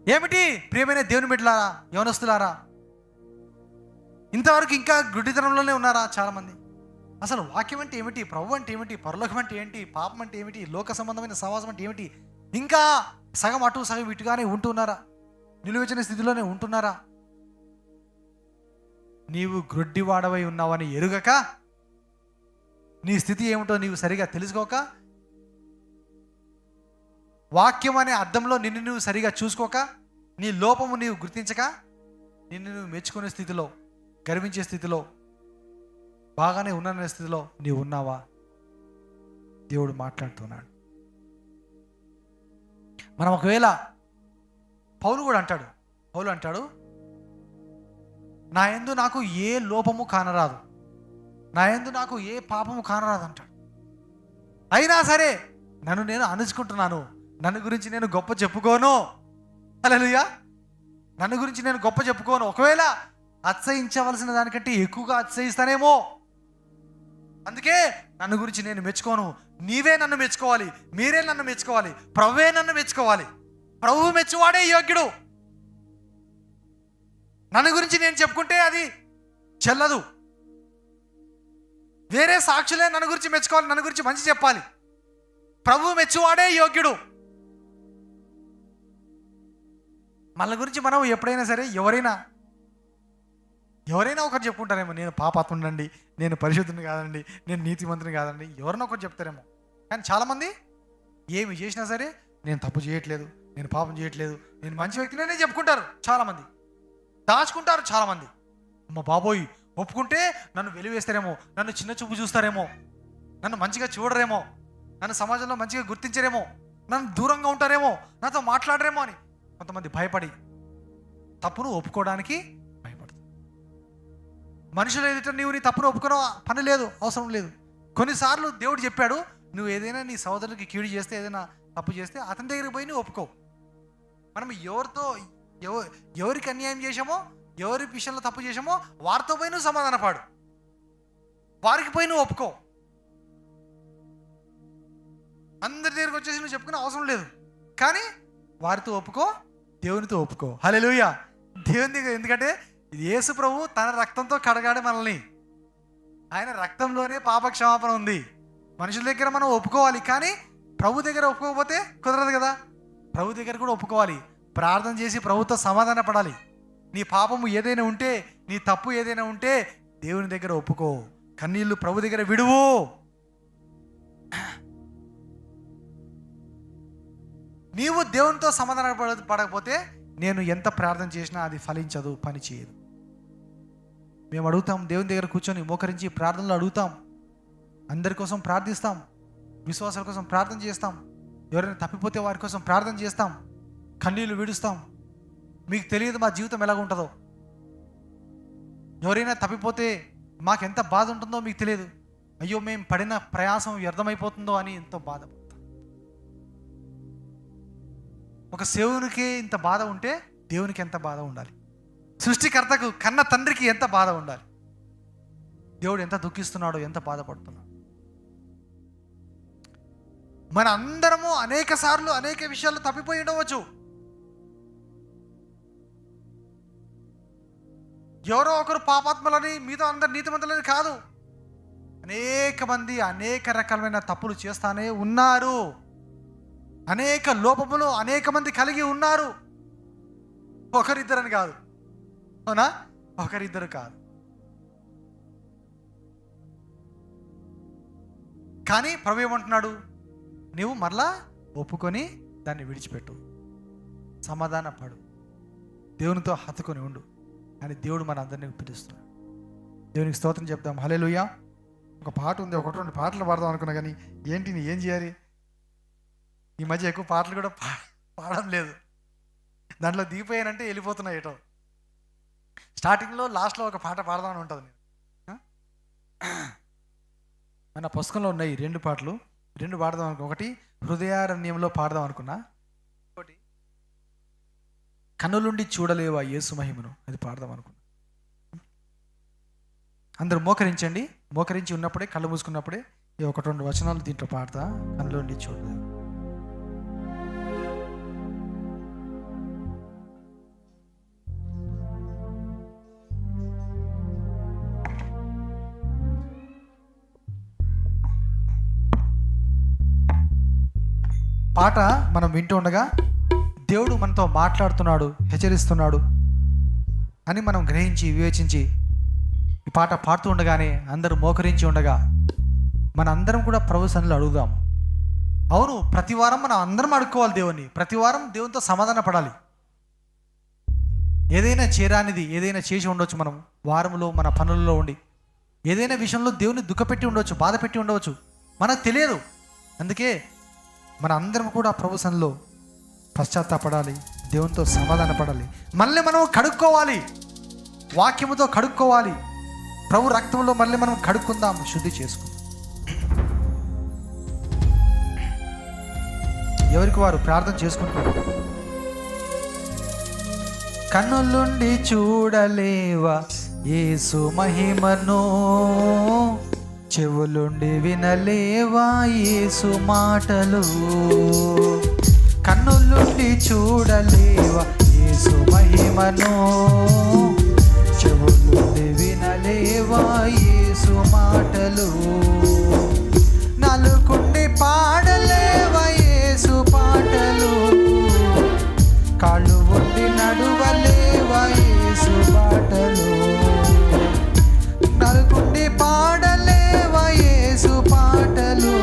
Speaker 1: ఏమిటి ప్రియమైన దేవుని బిడ్డలారా, యవనస్తులారా, ఇంతవరకు ఇంకా గుడ్డితనంలోనే ఉన్నారా చాలామంది? అసలు వాక్యం అంటే ఏమిటి, ప్రభు అంటే ఏమిటి, పరలోకం అంటే ఏంటి, పాపం అంటే ఏమిటి, లోక సంబంధమైన సహవాసం అంటే ఏమిటి, ఇంకా సగం అటు సగం ఇటుగానే ఉంటున్నారా? నిలువెచ్చిన స్థితిలోనే ఉంటున్నారా? నీవు గ్రొడ్డివాడవై ఉన్నావని ఎరుగక, నీ స్థితి ఏమిటో నీవు సరిగా తెలుసుకోక, వాక్యం అనే అర్థంలో నిన్ను నువ్వు సరిగా చూసుకోక, నీ లోపము నీవు గుర్తించక, నిన్ను నువ్వు మెచ్చుకునే స్థితిలో, గర్వించే స్థితిలో, బాగానే ఉన్న స్థితిలో నీవు ఉన్నావా? దేవుడు మాట్లాడుతున్నాడు. మనం ఒకవేళ పౌలు అంటాడు, నా యందు నాకు ఏ లోపము కానరాదు, నా యందు నాకు ఏ పాపము కానరాదు అంటాడు. అయినా సరే నన్ను నేను అణుచుకుంటున్నాను, నన్ను గురించి నేను గొప్ప చెప్పుకోను. హల్లెలూయా. నన్ను గురించి నేను గొప్ప చెప్పుకోను. ఒకవేళ అతిశయించవలసిన దానికంటే ఎక్కువగా అతిశయిస్తానేమో, అందుకే నన్ను గురించి నేను మెచ్చుకోను. నీవే నన్ను మెచ్చుకోవాలి, మీరే నన్ను మెచ్చుకోవాలి, ప్రభువే నన్ను మెచ్చుకోవాలి. ప్రభువు మెచ్చువాడే యోగ్యుడు. నన్ను గురించి నేను చెప్పుకుంటే అది చెల్లదు. వేరే సాక్షులే నన్ను గురించి మెచ్చుకోవాలి, నన్ను గురించి మంచి చెప్పాలి. ప్రభువు మెచ్చువాడే యోగ్యుడు. మన గురించి మనం ఎప్పుడైనా సరే ఎవరైనా ఒకరు చెప్పుకుంటారేమో, నేను పాపాత్ముడండి, నేను పరిశుద్ధుని కాదండి, నేను నీతిమంతుని కాదండి, ఎవరైనా ఒకరు చెప్తారేమో. కానీ చాలామంది ఏమి చేసినా సరే నేను తప్పు చేయట్లేదు, నేను పాపం చేయట్లేదు, నేను మంచి వ్యక్తినే చెప్పుకుంటారు. చాలామంది దాచుకుంటారు. చాలామంది అమ్మ బాబోయ్ ఒప్పుకుంటే నన్ను వెలివేస్తారేమో, నన్ను చిన్న చూపు చూస్తారేమో, నన్ను మంచిగా చూడరేమో, నన్ను సమాజంలో మంచిగా గుర్తించరేమో, నన్ను దూరంగా ఉంటారేమో, నాతో మాట్లాడరేమో అని కొంతమంది భయపడి తప్పును ఒప్పుకోవడానికి భయపడుతుంది. మనుషులు ఎదుట నీవు నీ తప్పును ఒప్పుకోవడం పని లేదు, అవసరం లేదు. కొన్నిసార్లు దేవుడు చెప్పాడు, నువ్వు ఏదైనా నీ సోదరుడికి కీడు చేస్తే, ఏదైనా తప్పు చేస్తే అతని దగ్గరికి పోయి నువ్వు ఒప్పుకో. మనం ఎవరికి అన్యాయం చేసామో, ఎవరి విషయంలో తప్పు చేసామో వారితో పోయి నువ్వు సమాధానపాడు, వారికి పోయి నువ్వు ఒప్పుకో. అందరి దగ్గరికి వచ్చేసి నువ్వు చెప్పుకునే అవసరం లేదు. కానీ వారితో ఒప్పుకో, దేవునితో ఒప్పుకో. హల్లెలూయా. దేవుని దగ్గర, ఎందుకంటే యేసు ప్రభు తన రక్తంతో కడగాడు మనల్ని. ఆయన రక్తంలోనే పాప క్షమాపణ ఉంది. మనుషుల దగ్గర మనం ఒప్పుకోవాలి, కానీ ప్రభు దగ్గర ఒప్పుకోకపోతే కుదరదు కదా. ప్రభు దగ్గర కూడా ఒప్పుకోవాలి, ప్రార్థన చేసి ప్రభుతో సమాధాన పడాలి. నీ పాపము ఏదైనా ఉంటే, నీ తప్పు ఏదైనా ఉంటే దేవుని దగ్గర ఒప్పుకో. కన్నీళ్లు ప్రభు దగ్గర విడువు. నీవు దేవునితో సమాధాన పడకపోతే నేను ఎంత ప్రార్థన చేసినా అది ఫలించదు, పని చేయదు. మేము అడుగుతాం, దేవుని దగ్గర కూర్చొని మోకరించి ప్రార్థనలు అడుగుతాం, అందరి కోసం ప్రార్థిస్తాం, విశ్వాసాల కోసం ప్రార్థన చేస్తాం, ఎవరైనా తప్పిపోతే వారి కోసం ప్రార్థన చేస్తాం, కన్నీళ్లు విడుస్తాం. మీకు తెలియదు మా జీవితం ఎలాగ ఉంటుందో. ఎవరైనా తప్పిపోతే మాకెంత బాధ ఉంటుందో మీకు తెలియదు. అయ్యో మేము పడిన ప్రయాసం వ్యర్థమైపోతుందో అని ఎంతో బాధపడతాం. ఒక సేవకునికే ఇంత బాధ ఉంటే దేవునికి ఎంత బాధ ఉండాలి? సృష్టికర్తకు కన్న తండ్రికి ఎంత బాధ ఉండాలి? దేవుడు ఎంత దుఃఖిస్తున్నాడో, ఎంత బాధపడుతున్నాడు. మన అందరము అనేక సార్లు అనేక విషయాల్లో తప్పిపోయి ఉండవచ్చు. ఎవరో ఒకరు పాపాత్మలని, మిగతా అందరు నీతిమంతులని కాదు. అనేక మంది అనేక రకాలమైన తప్పులు చేస్తానే ఉన్నారు. అనేక లోపములు అనేక మంది కలిగి ఉన్నారు. ఒకరిద్దరని కాదు, అవునా? ఒకరిద్దరు కాదు. కానీ ప్రభు ఏమంటున్నాడు? నీవు మరలా ఒప్పుకొని దాన్ని విడిచిపెట్టు, సమాధాన పడు, దేవునితో హత్తుకొని ఉండు అని దేవుడు మన అందరినీ పిలుస్తున్నాడు. దేవునికి స్తోత్రం చెప్తాం. హల్లెలూయా. ఒక పాట ఉంది, ఒకటి రెండు పాటలు పాడదాం అనుకున్నా, కానీ ఏంటి ఏం చేయాలి? ఈ మధ్య ఎక్కువ పాటలు కూడా పాడడం లేదు. దాంట్లో దిగిపోయానంటే వెళ్ళిపోతున్నా ఏటో. స్టార్టింగ్లో లాస్ట్లో ఒక పాట పాడదామని ఉంటుంది. మన పుస్తకంలో ఉన్నాయి 2 పాటలు, 2 పాడదాం అనుకున్నా. ఒకటి హృదయారణ్యంలో పాడదాం అనుకున్నా, ఒకటి కన్నులుండి చూడలేవా యేసు మహిమను, అది పాడదాం అనుకున్నా. అందరూ మోకరించండి. మోకరించి ఉన్నప్పుడే, కళ్ళు మూసుకున్నప్పుడే ఈ 1-2 వచనాలు దీంట్లో పాడతా. కన్నులుండి చూడలేవు. పాట మనం వింటూ ఉండగా దేవుడు మనతో మాట్లాడుతున్నాడు, హెచ్చరిస్తున్నాడు అని మనం గ్రహించి వివేచించి ఈ పాట పాడుతూ ఉండగానే అందరూ మోకరించి ఉండగా మన అందరం కూడా ప్రభు సన్నిధిలో అడుగుదాం. అవును, ప్రతి వారం మనం అందరం అడుక్కోవాలి దేవుని. ప్రతి వారం దేవునితో సమాధాన పడాలి. ఏదైనా చేరానిది ఏదైనా చేసి ఉండవచ్చు. మనం వారంలో మన పనులలో ఉండి ఏదైనా విషయంలో దేవుని దుఃఖపెట్టి ఉండవచ్చు, బాధ పెట్టి ఉండవచ్చు, మనకు తెలియదు. అందుకే మన అందరం కూడా ప్రభు సన్నిధిలో పశ్చాత్తాపడాలి, దేవునితో సమాధాన పడాలి. మళ్ళీ మనం కడుక్కోవాలి, వాక్యముతో కడుక్కోవాలి. ప్రభు రక్తంలో మళ్ళీ మనం కడుక్కుందాం, శుద్ధి చేసుకుందాం. ఎవరికి వారు ప్రార్థన చేసుకుంటారు. కన్నులుండి చూడలేవా యేసు మహిమను, చెవులుండి వినలేవా యేసు మాటలు. కన్నులుండి చూడలేవా యేసు మహిమను, చెవులుండి వినలేవా యేసు మాటలు. నలుకుండి పాడలేవా యేసు పాటలు, కాళ్ళు ఉండి నడువలేవా యేసు బాటలు. నలుగుండి పాడలేవా యేసు పాటలు,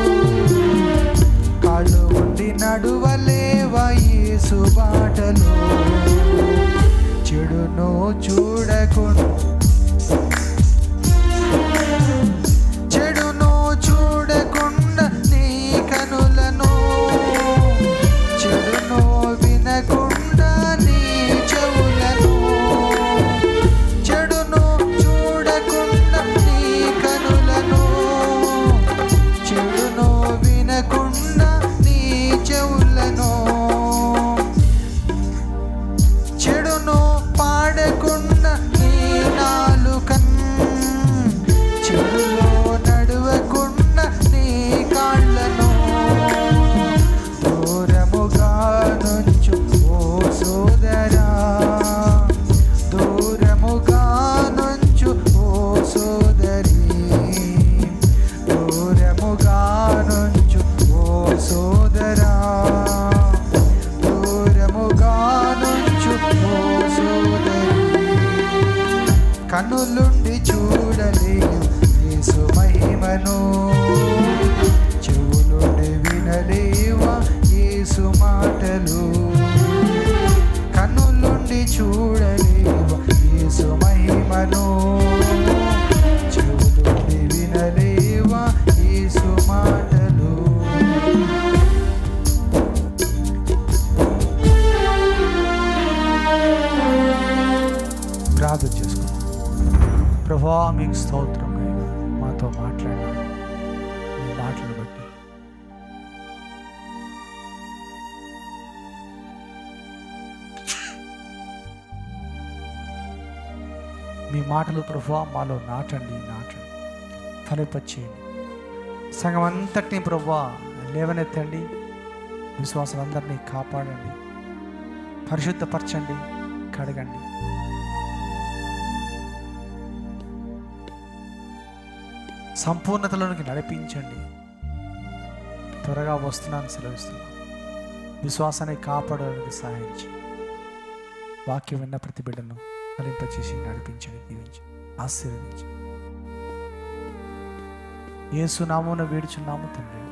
Speaker 1: కాళ్ళు ఉండి నడువలేవా యేసు బాటలు. చెడును చూడకుండా, చెడును చూడకుండా నీ కనులను, చెడును వినకుండా నీ చెవులను. చెడును చూడకుండా నీ కనులను, చెడును వినకుండా నీ చెవులను. చెడును పాడకుండా నీ నాలుకన్, చెడులో నడవకుండా నీ కాళ్ళను. దూరముగా నుంచు ఓ సోదరా, దూరముగా నుంచు ఓ సోదరి, దూరముగా నుంచు ఓ సోదరా, దూరముగా నుంచు ఓ సోదరి. కన్నులుండి చూడలేవు యేసు మహిమను, చెవులుండి వినలేవా యేసు మాటలు. కన్నులుండి చూడలేవా యేసు మహిమను, ప్రార్థన చేసుకుందాం. ప్రభువా మీకు స్తోత్రం అయినా మాతో మాట్లాడినా మీ మాటలు బట్టి మీ మాటలు ప్రభువా మాలో నాటండి ఫలింపచేయండి. సంఘం అంతటినీ ప్రభువా లేవనెత్తండి. విశ్వాసాలందరినీ కాపాడండి, పరిశుద్ధపరచండి, కడగండి. సంపూర్ణతలోనికి నడిపించండి. త్వరగా వస్తున్నాను సెలవిస్తున్నాను. విశ్వాసాన్ని కాపాడడానికి సహాయించి వాక్యం విన్న ప్రతి బిడ్డను ఫలింపచేసి నడిపించండి, దీవించండి, ఆశీర్వదించండి. యేసు నామమున వేడుచున్నాము తండ్రి.